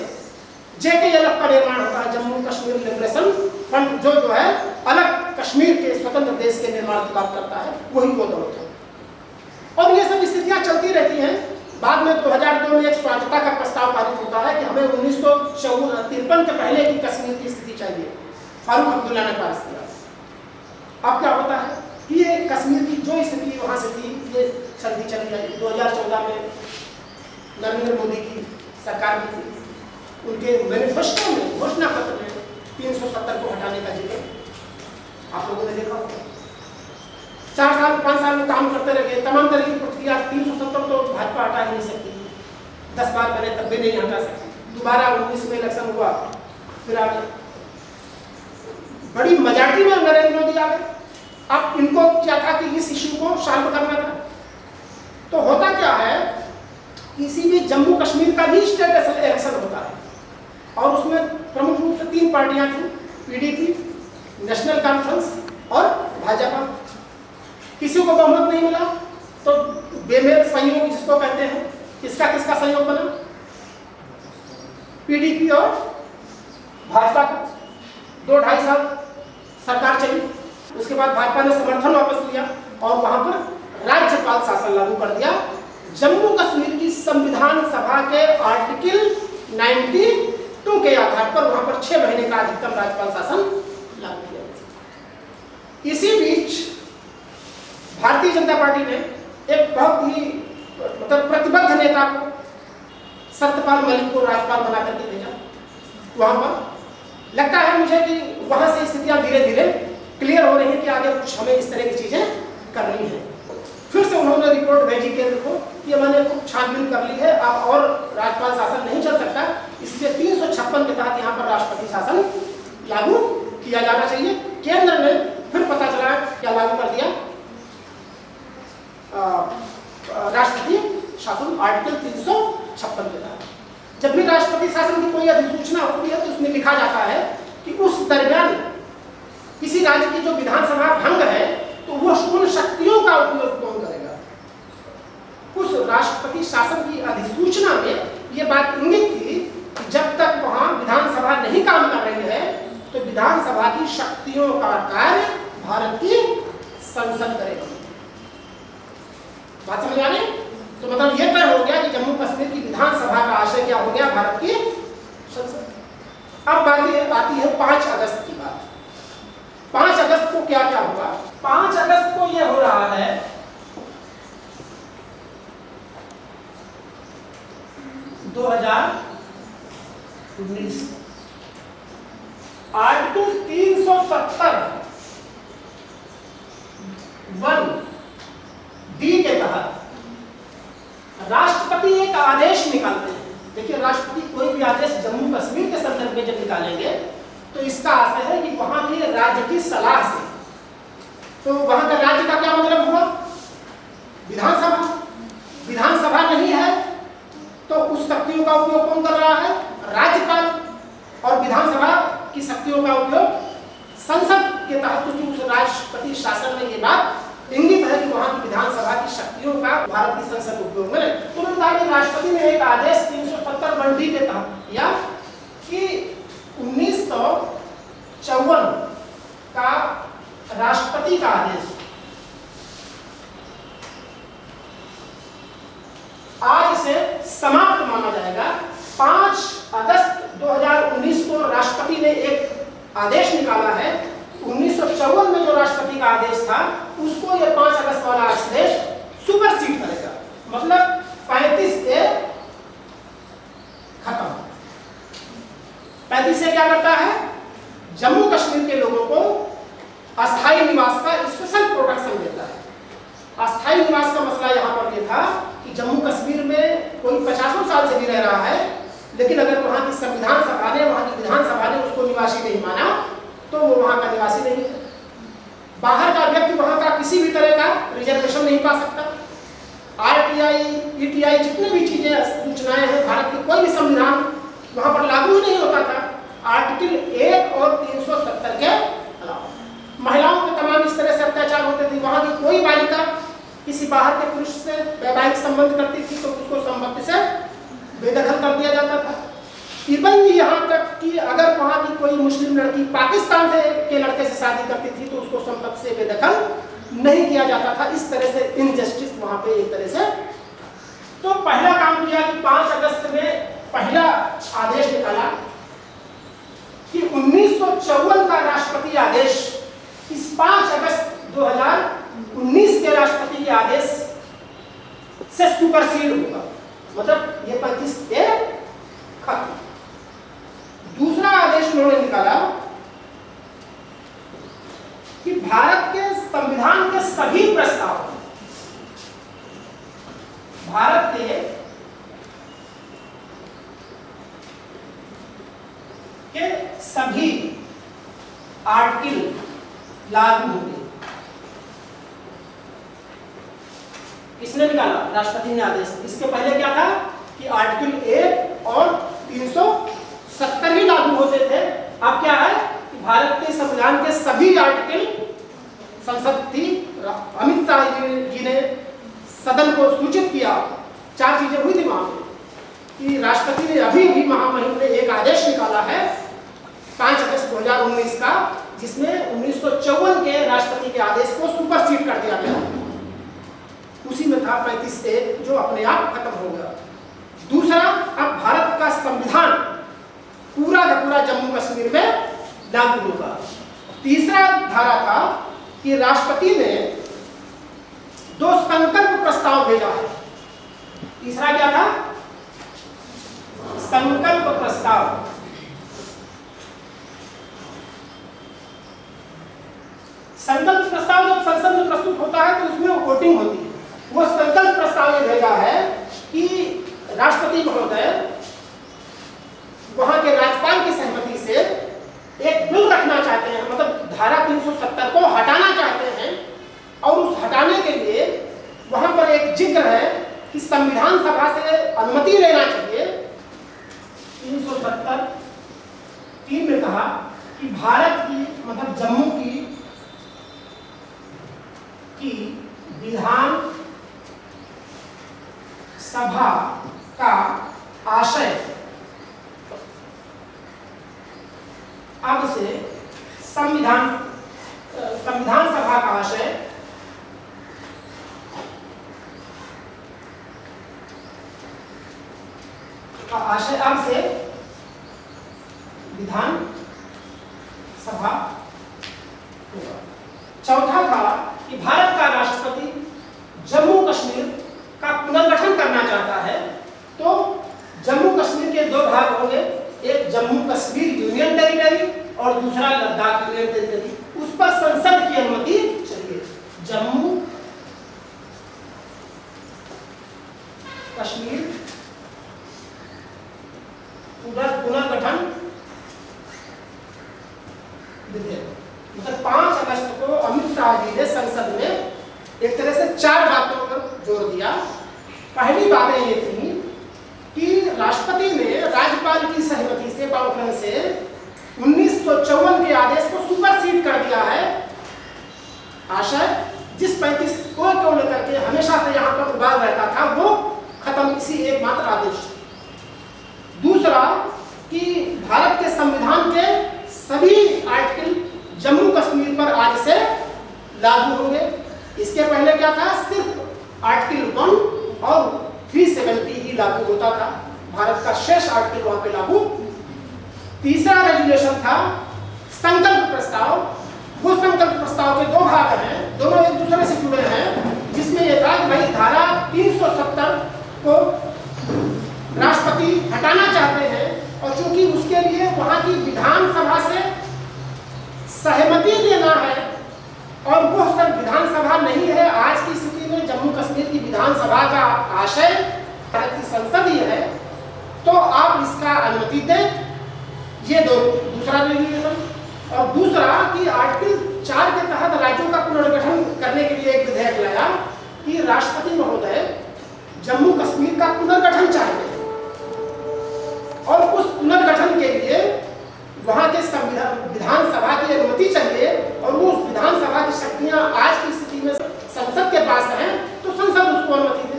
JKLF का निर्माण होता है, जम्मू कश्मीर लिबरेशन फ्रंट, जो है अलग कश्मीर के स्वतंत्र देश के निर्माण की बात करता है, वही वो दौर था। और ये सब स्थितियां चलती रहती हैं। बाद में 2002 में एक स्वायत्तता का प्रस्ताव पारित होता है कि हमें 1953 के पहले की कश्मीर की स्थिति चाहिए। फारूक अब्दुल्ला ने पास किया। अब क्या होता है कि ये कश्मीर की जो स्थिति वहाँ से थी, ये चलती चली जाएगी। 2014 में नरेंद्र मोदी की सरकार भी थी, उनके मैनिफेस्टो में, घोषणा पत्र में 370 को हटाने का जिक्र आप लोगों ने देखा होगा। 4 साल 5 साल में काम करते रहे, तमाम तरह की प्रक्रिया। 370 तो भाजपा हटा ही नहीं सकती, 10 बार बने तब भी नहीं हटा सकती। दोबारा 19 में इलेक्शन हुआ, फिर आ गए, बड़ी मेजॉरिटी में नरेंद्र मोदी आ गए। अब इनको क्या था कि इस इश्यू को सॉल्व करना था। तो होता क्या है, किसी भी जम्मू कश्मीर का भी स्टेट इलेक्शन होता है और उसमें प्रमुख रूप से 3 पार्टियां थी, PDP, नेशनल कॉन्फ्रेंस और भाजपा। किसी को बहुमत नहीं मिला तो बेमेल संयोग जिसको कहते हैं, किसका किसका संयोग बना? PDP और भाजपा का 2-2.5 साल सरकार चली, उसके बाद भाजपा ने समर्थन वापस लिया और वहां पर राज्यपाल शासन लागू कर दिया। जम्मू कश्मीर की संविधान सभा के आर्टिकल 92 के आधार पर वहां पर 6 महीने का अधिकतम राज्यपाल शासन लागू किया। इसी बीच भारतीय जनता पार्टी ने एक बहुत ही मतलब प्रतिबद्ध नेता को सत्यपाल मलिक को राज्यपाल बना करके भेजा। वहां पर लगता है मुझे कि वहां से स्थितियां धीरे धीरे क्लियर हो रही है कि आगे कुछ हमें इस तरह की चीजें करनी है। फिर से उन्होंने रिपोर्ट भेजी केंद्र को कि मैंने खूब छानबीन कर ली है, अब और राज्यपाल शासन नहीं चल सकता, इसलिए 356 के तहत यहाँ पर राष्ट्रपति शासन लागू किया जाना चाहिए। केंद्र ने फिर पता चला क्या लागू कर दिया, राष्ट्रपति शासन आर्टिकल 356 के तहत। जब भी राष्ट्रपति शासन की कोई अधिसूचना होती है तो उसमें लिखा जाता है कि उस दरमियान किसी राज्य की जो विधानसभा भंग है तो वो उन शक्तियों का उपयोग कौन करेगा। उस राष्ट्रपति शासन की अधिसूचना में ये बात इंगित थी कि जब तक वहां विधानसभा नहीं काम कर रही है तो विधानसभा की शक्तियों का कार्य भारत की संसद करेगी। बात समझ आ रही? तो मतलब ये तय हो गया कि जम्मू कश्मीर की विधानसभा का आशय क्या हो गया, भारत की संसद। अब बात आती है 5 अगस्त की बात। 5 अगस्त को क्या क्या हुआ? 5 अगस्त को यह हो रहा है 2019 आर्टिकल 370(1)(d) के तहत राष्ट्रपति एक आदेश निकालते हैं। देखिए, राष्ट्रपति कोई भी आदेश जम्मू कश्मीर के संदर्भ में जब निकालेंगे तो इसका आशय है कि वहां के राज्य की सलाह से, तो वहां का राज्य का क्या मतलब हुआ? विधानसभा। विधानसभा नहीं है तो उस शक्तियों का उपयोग कौन कर रहा है? राज्यपाल। और विधानसभा की शक्तियों का उपयोग संसद के तहत, क्योंकि उस राष्ट्रपति शासन में ये बात इंगित है कि वहां की विधानसभा की शक्तियों का भारत की संसद उपयोग में। तो उन्होंने कहा कि राष्ट्रपति ने एक आदेश 370(1)(d) के तहत किया कि 1954 का राष्ट्रपति का आदेश आज से समाप्त माना जाएगा। 5 अगस्त 2019 को राष्ट्रपति ने एक आदेश निकाला है। 1954 में जो राष्ट्रपति का आदेश था उसको ये 5 अगस्त वाला आदेश सुपरसीड करेगा। मतलब 35A खत्म। 35A क्या करता है? जम्मू कश्मीर के लोगों को अस्थायी निवास का स्पेशल प्रोटेक्शन देता है। अस्थायी निवास का मसला यहाँ पर यह था कि जम्मू कश्मीर में कोई 50 साल से भी रह रहा है, लेकिन अगर वहाँ की संविधान सभा ने, वहाँ की विधानसभा ने उसको निवासी नहीं माना तो वो वहाँ का निवासी नहीं है। बाहर का व्यक्ति वहाँ का किसी भी तरह का रिजर्वेशन नहीं पा सकता। RTI, ETI जितने भी चीजें सूचनाएं हैं, भारत के कोई भी संविधान वहाँ पर लागू ही नहीं होता था आर्टिकल 1 और 370 के अलावा। महिलाओं के तमाम इस तरह से अत्याचार होते थे। वहाँ की कोई बालिका किसी बाहर के पुरुष से वैवाहिक संबंध करती थी तो उसको संपत्ति से बेदखल कर दिया जाता था। इवन यहाँ तक कि अगर वहाँ की कोई मुस्लिम लड़की पाकिस्तान से के लड़के से शादी करती थी तो उसको संपत्ति से बेदखल नहीं किया जाता था। इस तरह से इनजस्टिस वहाँ पे एक तरह से। तो पहला काम किया कि 5 अगस्त में पहला आदेश निकाला कि 1954 का राष्ट्रपति आदेश इस 5 अगस्त 2019 के राष्ट्रपति के आदेश से सुपरसीड होगा। मतलब ये 35A खत्म। दूसरा आदेश उन्होंने निकाला कि भारत के संविधान के सभी प्रस्ताव, भारत के सभी आर्टिकल लागू होंगे। किसने निकाला? राष्ट्रपति ने आदेश। इसके पहले क्या था कि आर्टिकल 1 और 370 ही लागू होते थे। अब क्या है कि भारत के संविधान के सभी आर्टिकल संसद थी। अमित शाह जी ने सदन को सूचित किया। 4 चीजें हुई थी वहां पे कि राष्ट्रपति ने अभी भी महामहिम ने एक आदेश निकाला है 2019 का, जिसमें 1954 के राष्ट्रपति के आदेश को सुपरसीड कर दिया गया। उसी में था 35A जो अपने आप खत्म हो गया। दूसरा, अब भारत का संविधान पूरा का पूरा जम्मू कश्मीर में लागू होगा। तीसरा धारा था कि राष्ट्रपति ने 2 संकल्प प्रस्ताव भेजा है। तीसरा क्या था? संकल्प प्रस्ताव। संकल्प प्रस्ताव जब संसद में प्रस्तुत होता है तो उसमें वोटिंग होती है। वो संकल्प प्रस्ताव ये भेजा है कि राष्ट्रपति महोदय वहां के राज्यपाल की सहमति से एक बिल रखना चाहते हैं, मतलब धारा 370 को हटाना चाहते हैं, और उस हटाने के लिए वहां पर एक जिक्र है कि संविधान सभा से अनुमति लेना चाहिए। 370(3) में कहा कि भारत की, मतलब जम्मू की विधान सभा का आशय अब से संविधान सभा का आशय अब से विधान सभा होगा। चौथा था कि भारत का राष्ट्रपति जम्मू कश्मीर का पुनर्गठन करना चाहता है, तो जम्मू कश्मीर के 2 भाग होंगे, एक जम्मू कश्मीर यूनियन टेरिटरी और दूसरा लद्दाख यूनियन टेरिटरी। उस पर संसद की अनुमति चाहिए। जम्मू कश्मीर पुनर्गठन विधेयक, मतलब 5 अगस्त को अमित शाह जी ने संसद में एक तरह से 4 बातों पर जोर दिया। पहली बातें ये थी कि राष्ट्रपति ने राज्यपाल की सहमति से, कॉन्फ्रेंस से 1954 के आदेश को सुपरसीड कर दिया है। आशय जिस 35 को लेकर के हमेशा से यहाँ पर विवाद रहता था, वो खत्म इसी एकमात्र आदेश। दूसरा कि भारत के संविधान के सभी आर्टिकल जम्मू कश्मीर पर आज से लागू होंगे। इसके पहले क्या था? सिर्फ आर्टिकल 1 और 370 ही लागू होता था, भारत का शेष आर्टिकल वहां पे लागू। तीसरा रेजुलेशन था संकल्प प्रस्ताव। वो संकल्प प्रस्ताव के 2 भाग हैं, दोनों एक दूसरे से जुड़े हैं, जिसमें ये था कि भाई धारा 370 को राष्ट्रपति हटाना चाहते हैं, और चूंकि उसके लिए वहां की विधानसभा से सहमति लेना है, और वो सब विधानसभा नहीं है आज की स्थिति में। जम्मू कश्मीर की विधानसभा का आशय भारत की संसद ही है, तो आप इसका अनुमति दें। ये दूसरा रेजुलेशन। और दूसरा कि आर्टिकल 4 के तहत राज्यों का पुनर्गठन करने के लिए एक विधेयक लाया कि राष्ट्रपति महोदय जम्मू कश्मीर का पुनर्गठन चाहते हैं, और उस पुनर्गठन के लिए वहां के विधानसभा की अनुमति चाहिए, और वो विधानसभा की शक्तियां आज की स्थिति में संसद के पास हैं, तो संसद उसको अनुमति दे।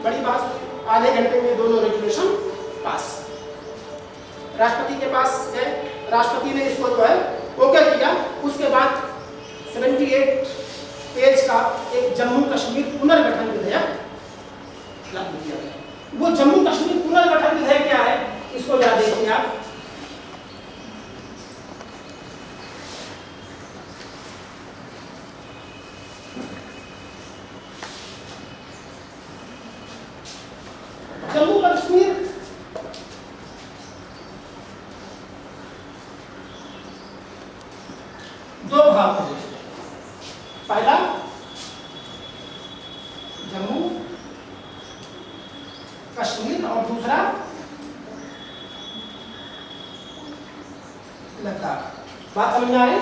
बड़ी बात, आधे घंटे में दोनों रेजुलेशन पास। राष्ट्रपति के पास गए, राष्ट्रपति ने इसको जो है ओके किया। उसके बाद 78 पेज का एक जम्मू कश्मीर पुनर्गठन विधेयक लागू किया गया। वो जम्मू कश्मीर पुनर्गठन विधेयक क्या है, इसको जरा देखिए आप। जम्मू कश्मीर दो भाग हैं। पहला जम्मू कश्मीर और दूसरा लद्दाख। बात समझ में आ रही?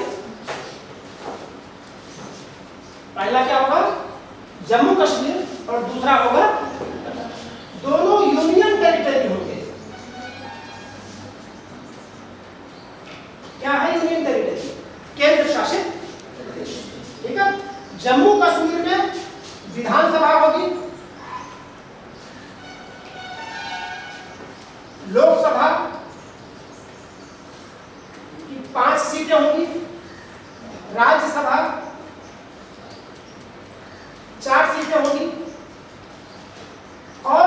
पहला क्या होगा? जम्मू कश्मीर और दूसरा होगा दोनों यूनियन टेरिटरी होंगे। क्या है यूनियन टेरिटरी? केंद्र शासित प्रदेश। ठीक है। जम्मू कश्मीर में विधानसभा होगी, लोकसभा की 5 सीटें होंगी, राज्यसभा 4 सीटें होंगी, और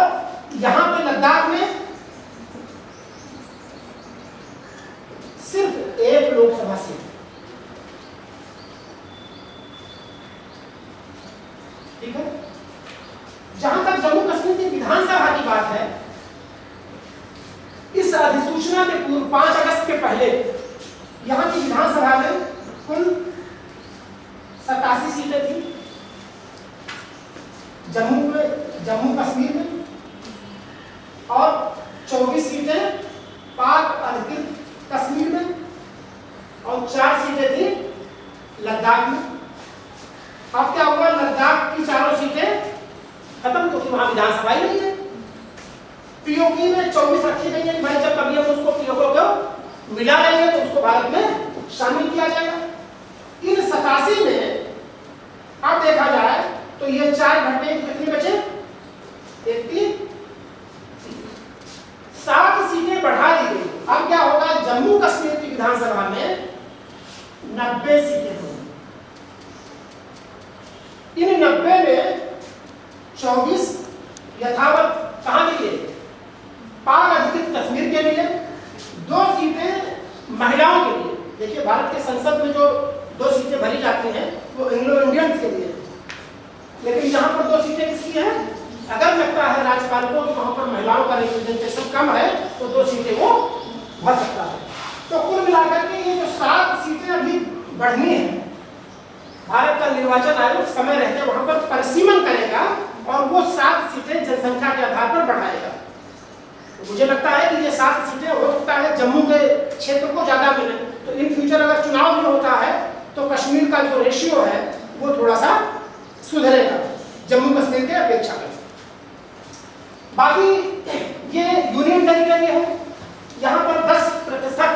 यहां पे लद्दाख में सिर्फ 1 लोकसभा सीट। ठीक है। जहां तक जम्मू कश्मीर की विधानसभा की बात है, इस अधिसूचना के पूर्व 5 अगस्त के पहले यहां की विधानसभा में कुल 87 सीटें थी। जम्मू कश्मीर में, और 24 सीटें पाक अधिकृत कश्मीर में, और 4 सीटें थी लद्दाख में। अब क्या हुआ, लद्दाख की 4 सीटें खत्म, क्योंकि वहां विधानसभा ही नहीं है। पीओके में 24 रखी गई है, भाई जब कभी हम उसको पीओके को मिला लेंगे तो उसको भारत में शामिल किया जाएगा। इन 87 में अब देखा जाए तो ये 4 घंटे कितने बचे, 31, 7 सीटें बढ़ा दी गई। अब क्या होगा, जम्मू कश्मीर की विधानसभा में 90 सीटें होंगी। इन 90 में 24 यथावत कहां के लिए, पाक अधिकृत कश्मीर के लिए, 2 सीटें महिलाओं के लिए। देखिए भारत के संसद में जो 2 सीटें भरी जाती हैं वो एंग्लो इंडियंस के लिए, लेकिन यहाँ पर 2 सीटें किसकी हैं, अगर लगता है राज्यपाल को कि वहां पर महिलाओं का रिप्रेजेंटेशन कम है तो 2 सीटें वो भर सकता है। तो कुल मिलाकर के ये जो 7 सीटें अभी बढ़नी है, भारत का निर्वाचन आयोग समय रहते वहां पर परिसीमन करेगा और वो 7 सीटें जनसंख्या के आधार पर बढ़ाएगा। तो मुझे लगता है कि ये 7 सीटें हो सकता है जम्मू के क्षेत्र को ज्यादा मिले, तो इन फ्यूचर अगर चुनाव भी होता है तो कश्मीर का जो रेशियो है वो थोड़ा सा सुधरेगा जम्मू कश्मीर के अपेक्षा में। बाकी ये यूनियन टेरिटरी है, यहाँ पर 10%,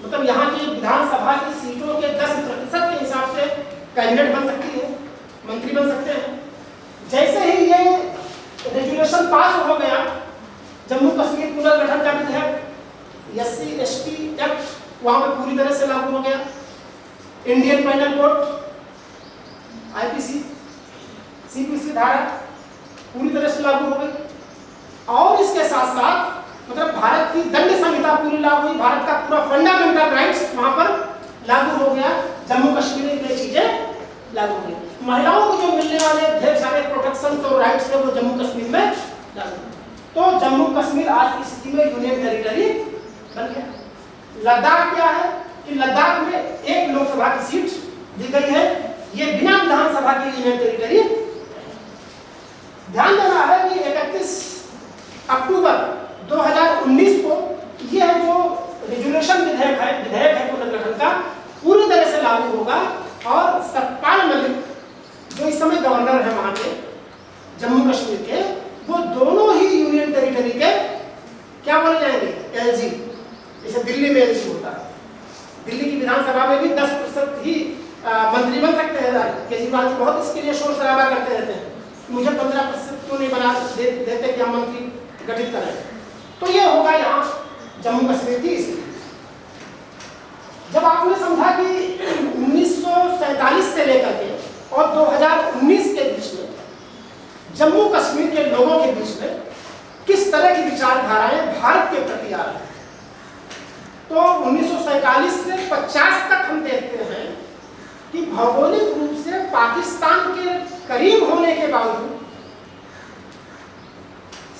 मतलब यहाँ की विधानसभा की सीटों के 10% के हिसाब से कैबिनेट बन सकती है, मंत्री बन सकते हैं। जैसे ही ये रेजुलेशन पास हो गया, जम्मू कश्मीर पुनर्गठन का विधेयक, SC/ST एक्ट वहां पर पूरी तरह से लागू हो गया, Indian penal code, IPC, CPC धारा पूरी तरह से लागू हो गई, और इसके साथ साथ मतलब भारत की दंड संहिता पूरी लागू हुई, भारत का पूरा फंडामेंटल राइट्स वहां पर लागू हो गया, जम्मू कश्मीर में ये चीजें लागू हो गई। महिलाओं को जो मिलने वाले ढेर सारे प्रोटेक्शन और राइट्स है वो जम्मू कश्मीर में लागू। तो जम्मू कश्मीर आज की स्थिति में यूनियन टेरिटरी बन गया। लद्दाख क्या है कि लद्दाख में 1 लोकसभा की सीट दी गई है, ये बिना विधानसभा की यूनियन टेरिटरी। ध्यान देना है कि 31 अक्टूबर 2019 को यह जो रेजुलेशन विधेयक है पुनर्गठन का पूरी तरह से लागू होगा, और सतपाल मलिक जो इस समय गवर्नर है वहां के जम्मू कश्मीर के, वो दोनों ही यूनियन टेरिटरी के क्या बोले जाएंगे, LG, जैसे दिल्ली में LG होता है। दिल्ली की विधानसभा में भी 10% ही मंत्री बन सकते हैं। केजरीवाल जी बहुत इसके लिए शोर शराबा करते रहते हैं, मुझे 15% क्यों नहीं बना देते कि हम मंत्री गठित करें। तो ये होगा यहाँ जम्मू कश्मीर की स्थिति। जब आपने समझा कि 1947 से लेकर के और 2019 के बीच में जम्मू कश्मीर के लोगों के बीच में किस तरह की विचारधाराएं भारत के प्रति आ रही हैं, तो 1947 से 50 तक हम देखते हैं कि भौगोलिक रूप से पाकिस्तान के करीब होने के बावजूद,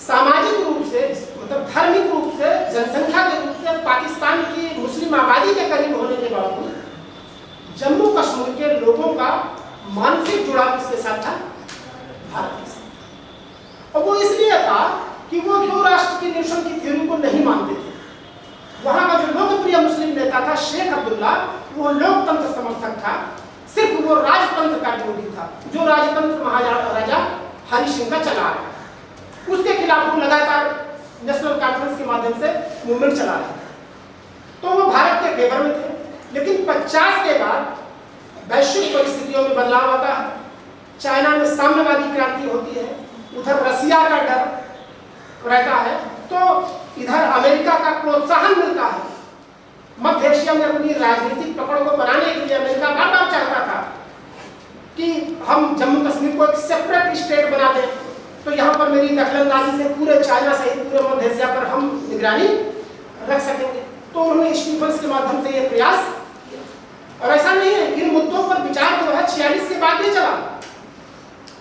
सामाजिक रूप से मतलब धार्मिक रूप से, जनसंख्या के रूप से पाकिस्तान की मुस्लिम आबादी के करीब होने के बावजूद जम्मू कश्मीर के लोगों का मानसिक जुड़ाव किसके साथ था, भारत के साथ। और वो इसलिए था कि वो 2 राष्ट्र की नेशन की थ्योरी को नहीं मानते थे। वहां का जो लोकप्रिय मुस्लिम नेता था शेख अब्दुल्ला, वो लोकतंत्र समर्थक था, सिर्फ वो राजतंत्र का विरोधी था, जो राजतंत्र महाराजा हरि सिंह का चला रहा है, उसके खिलाफ वो लगातार नेशनल कॉन्फ्रेंस के माध्यम से मूवमेंट चला रहे थे। तो वो भारत के फेवर में थे। लेकिन 50 के बाद वैश्विक परिस्थितियों में बदलाव आता है, चाइना में साम्यवादी क्रांति होती है, उधर रसिया का डर रहता है, तो इधर अमेरिका का प्रोत्साहन मिलता है, मध्य एशिया में अपनी राजनीतिक पकड़ को बनाने के लिए अमेरिका बार बार चाहता था कि हम जम्मू कश्मीर को एक सेपरेट स्टेट बना दें, तो यहाँ पर मेरी दखलंदाजी से पूरे चाइना सहित पूरे मध्य एशिया पर हम निगरानी रख सकेंगे। तो उन्होंने स्टीफन्स के माध्यम से ये प्रयास किया। और ऐसा नहीं है, इन मुद्दों पर विचार जो है 46 के बाद ही चला।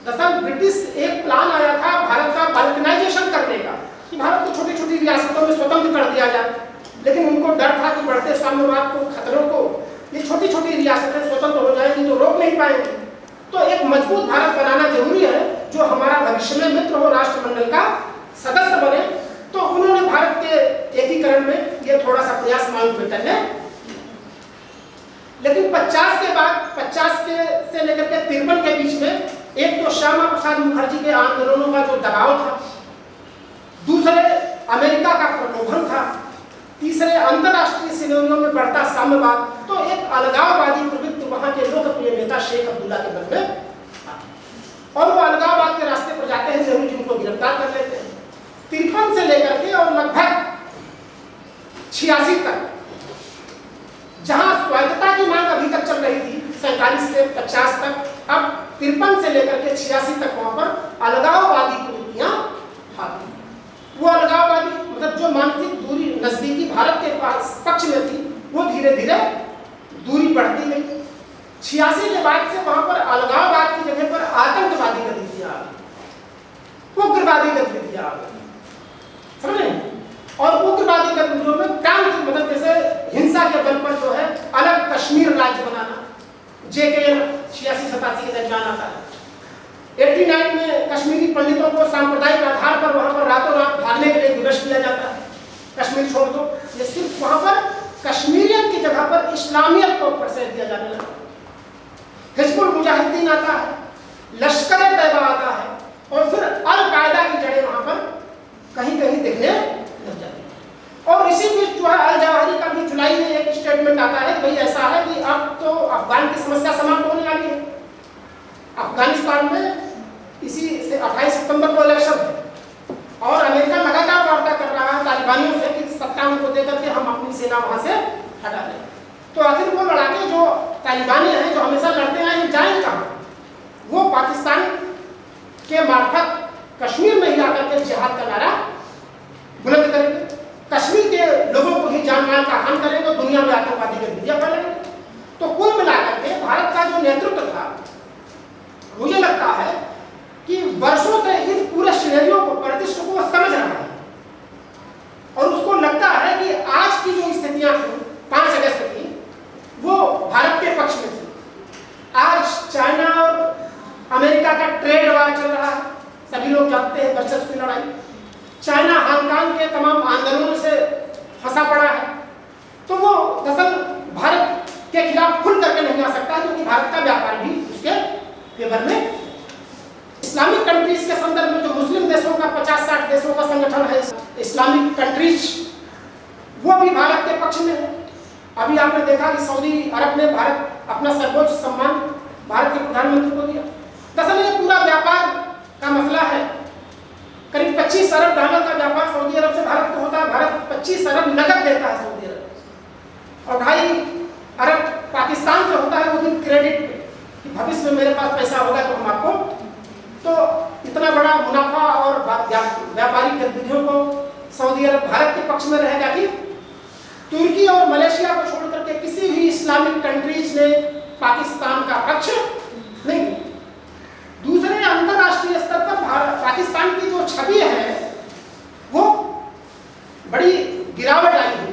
दरअसल ब्रिटिश एक प्लान आया था भारत का बाल्कनाइजेशन करने का, कि भारत को छोटी छोटी रियासतों में स्वतंत्र कर दिया जाए, लेकिन उनको डर था कि बढ़ते साम्यवाद को, खतरों को, ये छोटी छोटी रियासतें स्वतंत्र हो जाएंगी तो रोक नहीं पाएंगी। तो एक मजबूत भारत बनाना जरूरी है जो हमारा भविष्य में मित्र हो, राष्ट्रमंडल का सदस्य बने। तो उन्होंने भारत के एकीकरण में ये थोड़ा सा प्रयास माउंटबेटन ने, लेकिन 50 के बाद 50 के से लेकर के 53 के बीच में एक तो श्यामा प्रसाद मुखर्जी के आंदोलनों का जो दबाव था, दूसरे अमेरिका का प्रलोभन था, तीसरे अंतरराष्ट्रीय सिनेरियो में बढ़ता साम्यवाद, तो एक अलगाववादी प्रवृत्ति वहां के लोकप्रिय नेता शेख अब्दुल्ला के मन में आती। और वो अलगाववाद के रास्ते पर जाते हैं, नेहरू जी उनको गिरफ्तार कर लेते हैं। 53 से लेकर के और लगभग 86 तक, जहां स्वायत्तता की मांग अभी तक चल रही थी 47 से 50 तक, अब 53 से लेकर के 86 तक वहां पर अलगाववादी प्रवृत्तियां आती। वो अलगाववादी मतलब जो मानसिक दूरी नजदीकी भारत के पास पक्ष में थी, वो धीरे धीरे दूरी बढ़ती गई। 86 के बाद से वहां पर अलगाववाद की जगह पर आतंकवादी गतिविधियां आ गई, उग्रवादी गतिविधियां आ गई, समझ रहे हैं? और उग्रवादी गतिविधियों में क्रांति मतलब जैसे हिंसा के बल पर जो है अलग कश्मीर राज्य बनाना, JKN 86-87 के दरमियान आता है। 89 में कश्मीरी पंडितों को सांप्रदायिक आधार पर वहां पर रातों रात भागने के लिए विवश किया जाता है, कश्मीर छोड़ दो। ये सिर्फ वहां पर कश्मीरियत की जगह पर इस्लामियत को प्रोत्साहित दिया जाने लगा। हिजबुल मुजाहिदीन आता है, लश्कर-ए-तैयबा आता है, और फिर अल-कायदा की जड़ें वहां पर कहीं कहीं दिखने लग जाती है। और इसी बीच जो है अल जवाहिरी का भी जुलाई में एक स्टेटमेंट आता है, भाई ऐसा है कि अब तो अफगान की समस्या समाप्त होने वाली है। अफगानिस्तान में इसी से 28 सितंबर को इलेक्शन है और अमेरिका लगातार वार्ता कर रहा है तालिबानियों से कि सत्ता उनको देकर के हम अपनी सेना वहां से हटा लें। तो आखिर वो लड़ाके जो तालिबानी हैं, जो हमेशा लड़ते आए हैं, जाएं कहाँ? वो पाकिस्तान के मार्फत कश्मीर में ही आकर के जिहाद का नारा बुलंद करेंगे, कश्मीर के लोगों को ही जान माल का हान करेंगे, दुनिया में आतंकवादी गतिविधियां फैलेंगे। तो कुल मिलाकर के भारत का जो नेतृत्व था, मुझे लगता है कि वर्षों से इस पूरे सिनेरियो को, परिदृश्य को समझ रहा है और उसको लगता है कि आज की जो स्थितियां थी 5 अगस्त की, वो भारत के पक्ष में थी। आज चाइना और अमेरिका का ट्रेड वार चल रहा है, सभी लोग जानते हैं, वर्चस्व की लड़ाई। चाइना हांगकांग के तमाम आंदोलनों से फंसा पड़ा है, तो वो दरअसल भारत के खिलाफ खुल करके नहीं आ सकता, क्योंकि भारत का व्यापार भी उसके फेवर में। इस्लामिक कंट्रीज के संदर्भ में जो मुस्लिम देशों का 50-60 देशों का संगठन है इस्लामिक कंट्रीज, वो भी भारत के पक्ष में है। अभी आपने देखा कि सऊदी अरब ने भारत अपना सर्वोच्च सम्मान भारत के प्रधानमंत्री को दिया। दरअसल ये पूरा व्यापार का मसला है। करीब 25 अरब डॉलर का व्यापार सऊदी अरब से भारत को होता है। भारत 25 अरब नकद देता है सऊदी अरब, और 2.5 अरब पाकिस्तान से होता है, वो भी क्रेडिट पे कि भविष्य में मेरे पास पैसा होगा तो हम आपको। तो इतना बड़ा मुनाफा और व्यापारिक गतिविधियों को सऊदी अरब भारत के पक्ष में रहेगा कि तुर्की और मलेशिया को छोड़ करके किसी भी इस्लामिक कंट्रीज ने पाकिस्तान का पक्ष नहीं। दूसरे अंतरराष्ट्रीय स्तर पर पाकिस्तान की जो छवि है वो बड़ी गिरावट आई है।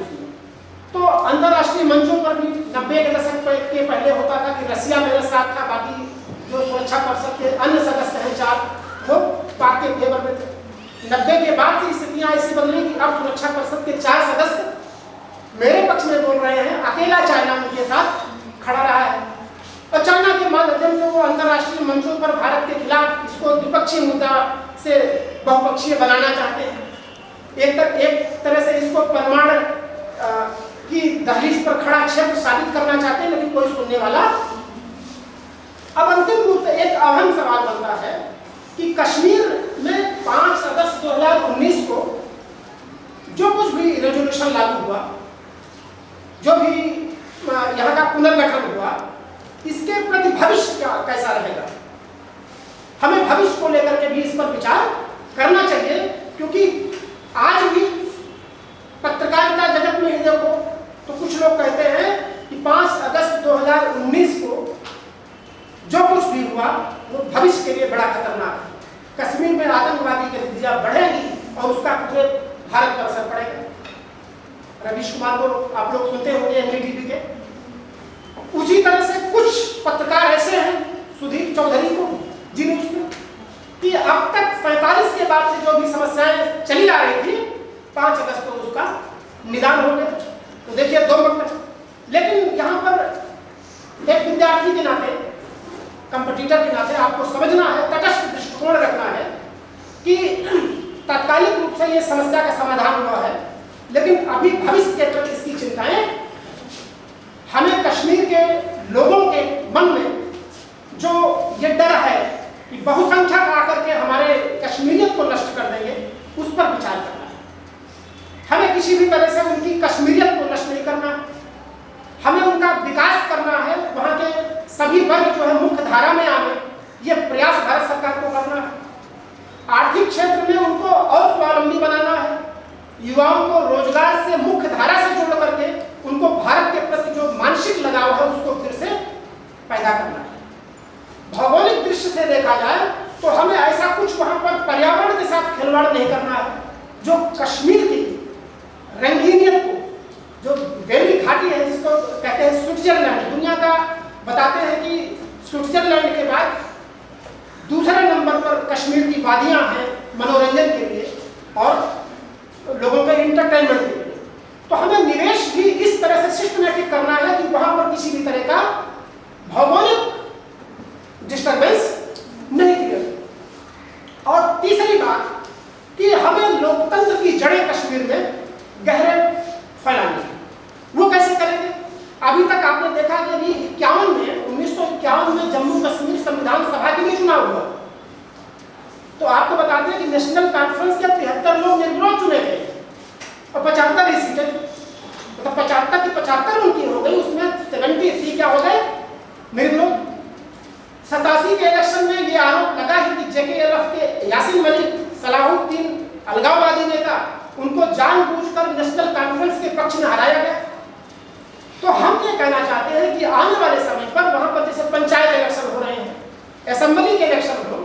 तो अंतरराष्ट्रीय मंचों पर भी 90 के दशक के पहले होता था कि रसिया मेरे साथ था, बाकी जो सुरक्षा परिषद के अन्य सदस्य हैं 4, वो पाक के फेवर में थे। 90 के बाद से स्थितियां ऐसी बदली कि अब सुरक्षा परिषद के 4 सदस्य मेरे पक्ष में बोल रहे हैं, अकेला चाइना उनके साथ खड़ा रहा है। और चाइना के माध्यम से वो अंतरराष्ट्रीय मंचों पर भारत के खिलाफ इसको द्विपक्षीय मुद्दा से बहुपक्षीय बनाना चाहते हैं। एक तरह से इसको परमाणु की दहलीज पर खड़ा क्षेत्र साबित करना चाहते हैं, लेकिन कोई सुनने वाला। अब अंतिम रूप से एक अहम सवाल बनता है कि कश्मीर में 5 अगस्त 2019 को जो कुछ भी रेजोल्यूशन लागू हुआ, जो भी यहाँ का पुनर्गठन हुआ, इसके प्रति भविष्य कैसा रहेगा। हमें भविष्य को लेकर के भी इस पर विचार करना चाहिए, क्योंकि आज भी पत्रकारिता जगत में ही देखो तो कुछ लोग कहते हैं कि 5 अगस्त 2019 को जो कुछ भी हुआ वो भविष्य के लिए बड़ा खतरनाक है। कश्मीर में आतंकवादी गतिविधियां बढ़ेंगी और उसका पूरे भारत पर असर पड़ेगा। रवीश कुमार को आप लोग सुनते होंगे एनडीटीवी के। उसी तरह से कुछ पत्रकार ऐसे हैं, सुधीर चौधरी को जी न्यूज में, कि अब तक 47 के बाद से जो भी समस्याएं चली आ रही थी 5 अगस्त को उसका निदान हो गया। तो देखिए 2 मतलब, लेकिन यहाँ पर एक विद्यार्थी के नाते, कंपटीटर के नाते आपको समझना है, तटस्थ दृष्टिकोण रखना है कि तात्कालिक रूप से ये समस्या का समाधान हुआ है, लेकिन अभी भविष्य के प्रति इसकी चिंताएं हमें कश्मीर के लोगों के मन में जो ये डर है कि बहुसंख्यक आकर के हमारे कश्मीरियत को नष्ट कर देंगे, उस पर विचार करना है। हमें किसी भी तरह से उनकी कश्मीरियत को नष्ट नहीं करना है, हमें उनका विकास करना है। वहाँ के सभी वर्ग जो है मुख्य धारा में आवे, ये प्रयास भारत सरकार को करना है। आर्थिक क्षेत्र में उनको और स्वावलंबी बनाना है, युवाओं को रोजगार से मुख्य धारा से जोड़ करके उनको भारत के प्रति जो मानसिक लगाव है उसको फिर से पैदा करना है। भौगोलिक दृष्टि से देखा जाए तो हमें ऐसा कुछ वहां पर पर्यावरण के साथ खिलवाड़ नहीं करना है जो कश्मीर की रंगीनियत को, जो गहरी घाटी है जिसको कहते हैं स्विट्जरलैंड, दुनिया का बताते हैं कि स्विट्जरलैंड के बाद दूसरे नंबर पर कश्मीर की वादियां हैं मनोरंजन के लिए और लोगों के इंटरटेनमेंट के लिए। तो हमें निवेश भी इस तरह से सिस्टमैटिक करना है कि वहां पर किसी भी तरह का भौगोलिक डिस्टर्बेंस नहीं क्रिएट। और तीसरी बात कि हमें लोकतंत्र की जड़ें कश्मीर में गहरे फैलानी है। वो कैसे करेंगे? अभी तक आपने देखा कि अभी 1951 में जम्मू कश्मीर संविधान सभा के लिए चुनाव हुआ, तो आपको बताते हैं कि नेशनल कॉन्फ्रेंस के 73 लोग निर्विरोध चुने गए और 75 ही सीटें, मतलब 75 की 75 उनकी हो गई, उसमें 73 क्या हो गए निर्विरोध। 87 के इलेक्शन में ये आरोप लगा है कि JKLF के यासीन मलिक, सलाहुद्दीन अलगाववादी नेता, उनको जानबूझकर नेशनल कॉन्फ्रेंस के पक्ष में हराया गया। तो हम ये कहना चाहते हैं कि आने वाले समय पर वहां पर जैसे पंचायत इलेक्शन हो रहे हैं, असेंबली के इलेक्शन हो,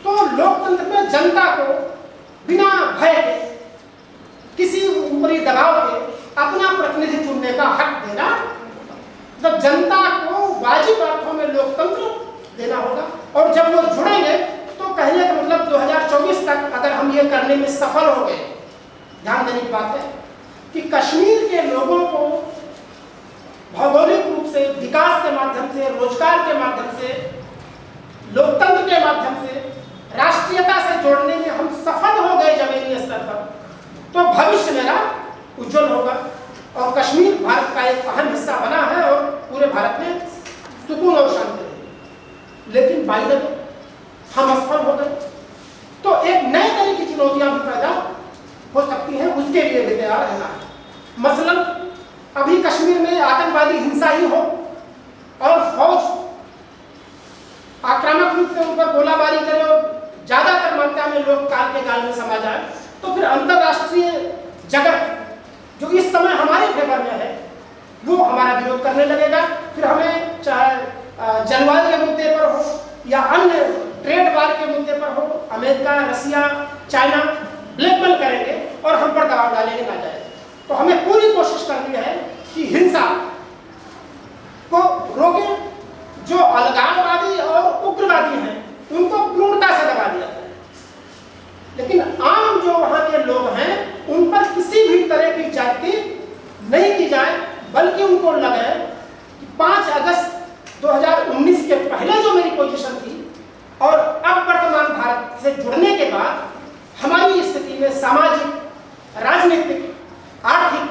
तो लोकतंत्र में जनता को बिना भय के, किसी ऊपरी दबाव के अपना प्रतिनिधि चुनने का हक देना, मतलब जनता को वाजिब अर्थों में लोकतंत्र देना होगा। और जब वो जुड़ेंगे तो कहने का मतलब 2024 तक अगर हम ये करने में सफल हो गए, ध्यान देने की बात है कि कश्मीर के लोगों को भौगोलिक रूप से विकास के माध्यम से, रोजगार के माध्यम से, लोकतंत्र के माध्यम से, राष्ट्रीयता से जोड़ने में हम सफल हो गए जमीनी स्तर पर, तो भविष्य मेरा उज्जवल होगा और कश्मीर भारत का एक अहम हिस्सा बना है और पूरे भारत में सुकून और शांति रहेगी। लेकिन बाई द वे हम असफल हो गए तो एक नए तरह की चुनौतियां भी पैदा हो सकती हैं, उसके लिए भी तैयार रहना है। मसलन अभी कश्मीर में आतंकवादी हिंसा ही हो और फौज आक्रामक रूप से उन पर गोलाबारी करे और ज्यादातर मात्रा में लोग काल के गाल में समा जाए, तो फिर अंतरराष्ट्रीय जगत जो इस समय हमारे फेवर में है वो हमारा विरोध करने लगेगा। फिर हमें चाहे जलवायु के मुद्दे पर हो या अन्य ट्रेड वार के मुद्दे पर हो, अमेरिका, रसिया, चाइना ब्लैकमेल करेंगे और हम पर दबाव डालेंगे ना जाए। तो हमें पूरी कोशिश करनी है कि हिंसा को रोकें। जो अलगाववादी और उग्रवादी हैं उनको पूर्णता से दबा दिया जाए, लेकिन आम जो वहां के लोग हैं उन पर किसी भी तरह की जाति नहीं की जाए, बल्कि उनको लगे कि 5 अगस्त 2019 के पहले जो मेरी पोजीशन थी और अब वर्तमान भारत से जुड़ने के बाद हमारी स्थिति में सामाजिक, राजनीतिक, आर्थिक,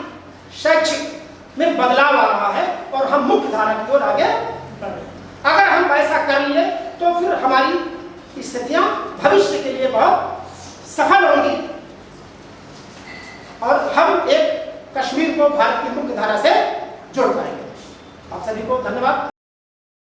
शैक्षिक में बदलाव आ रहा है और हम मुख्य धारा की ओर आगे बढ़ रहे हैं। अगर हम ऐसा कर लिए तो फिर हमारी स्थितियां भविष्य के लिए बहुत सफल होंगी और हम एक कश्मीर को भारत की मुख्य धारा से जोड़ सभी को धन्यवाद।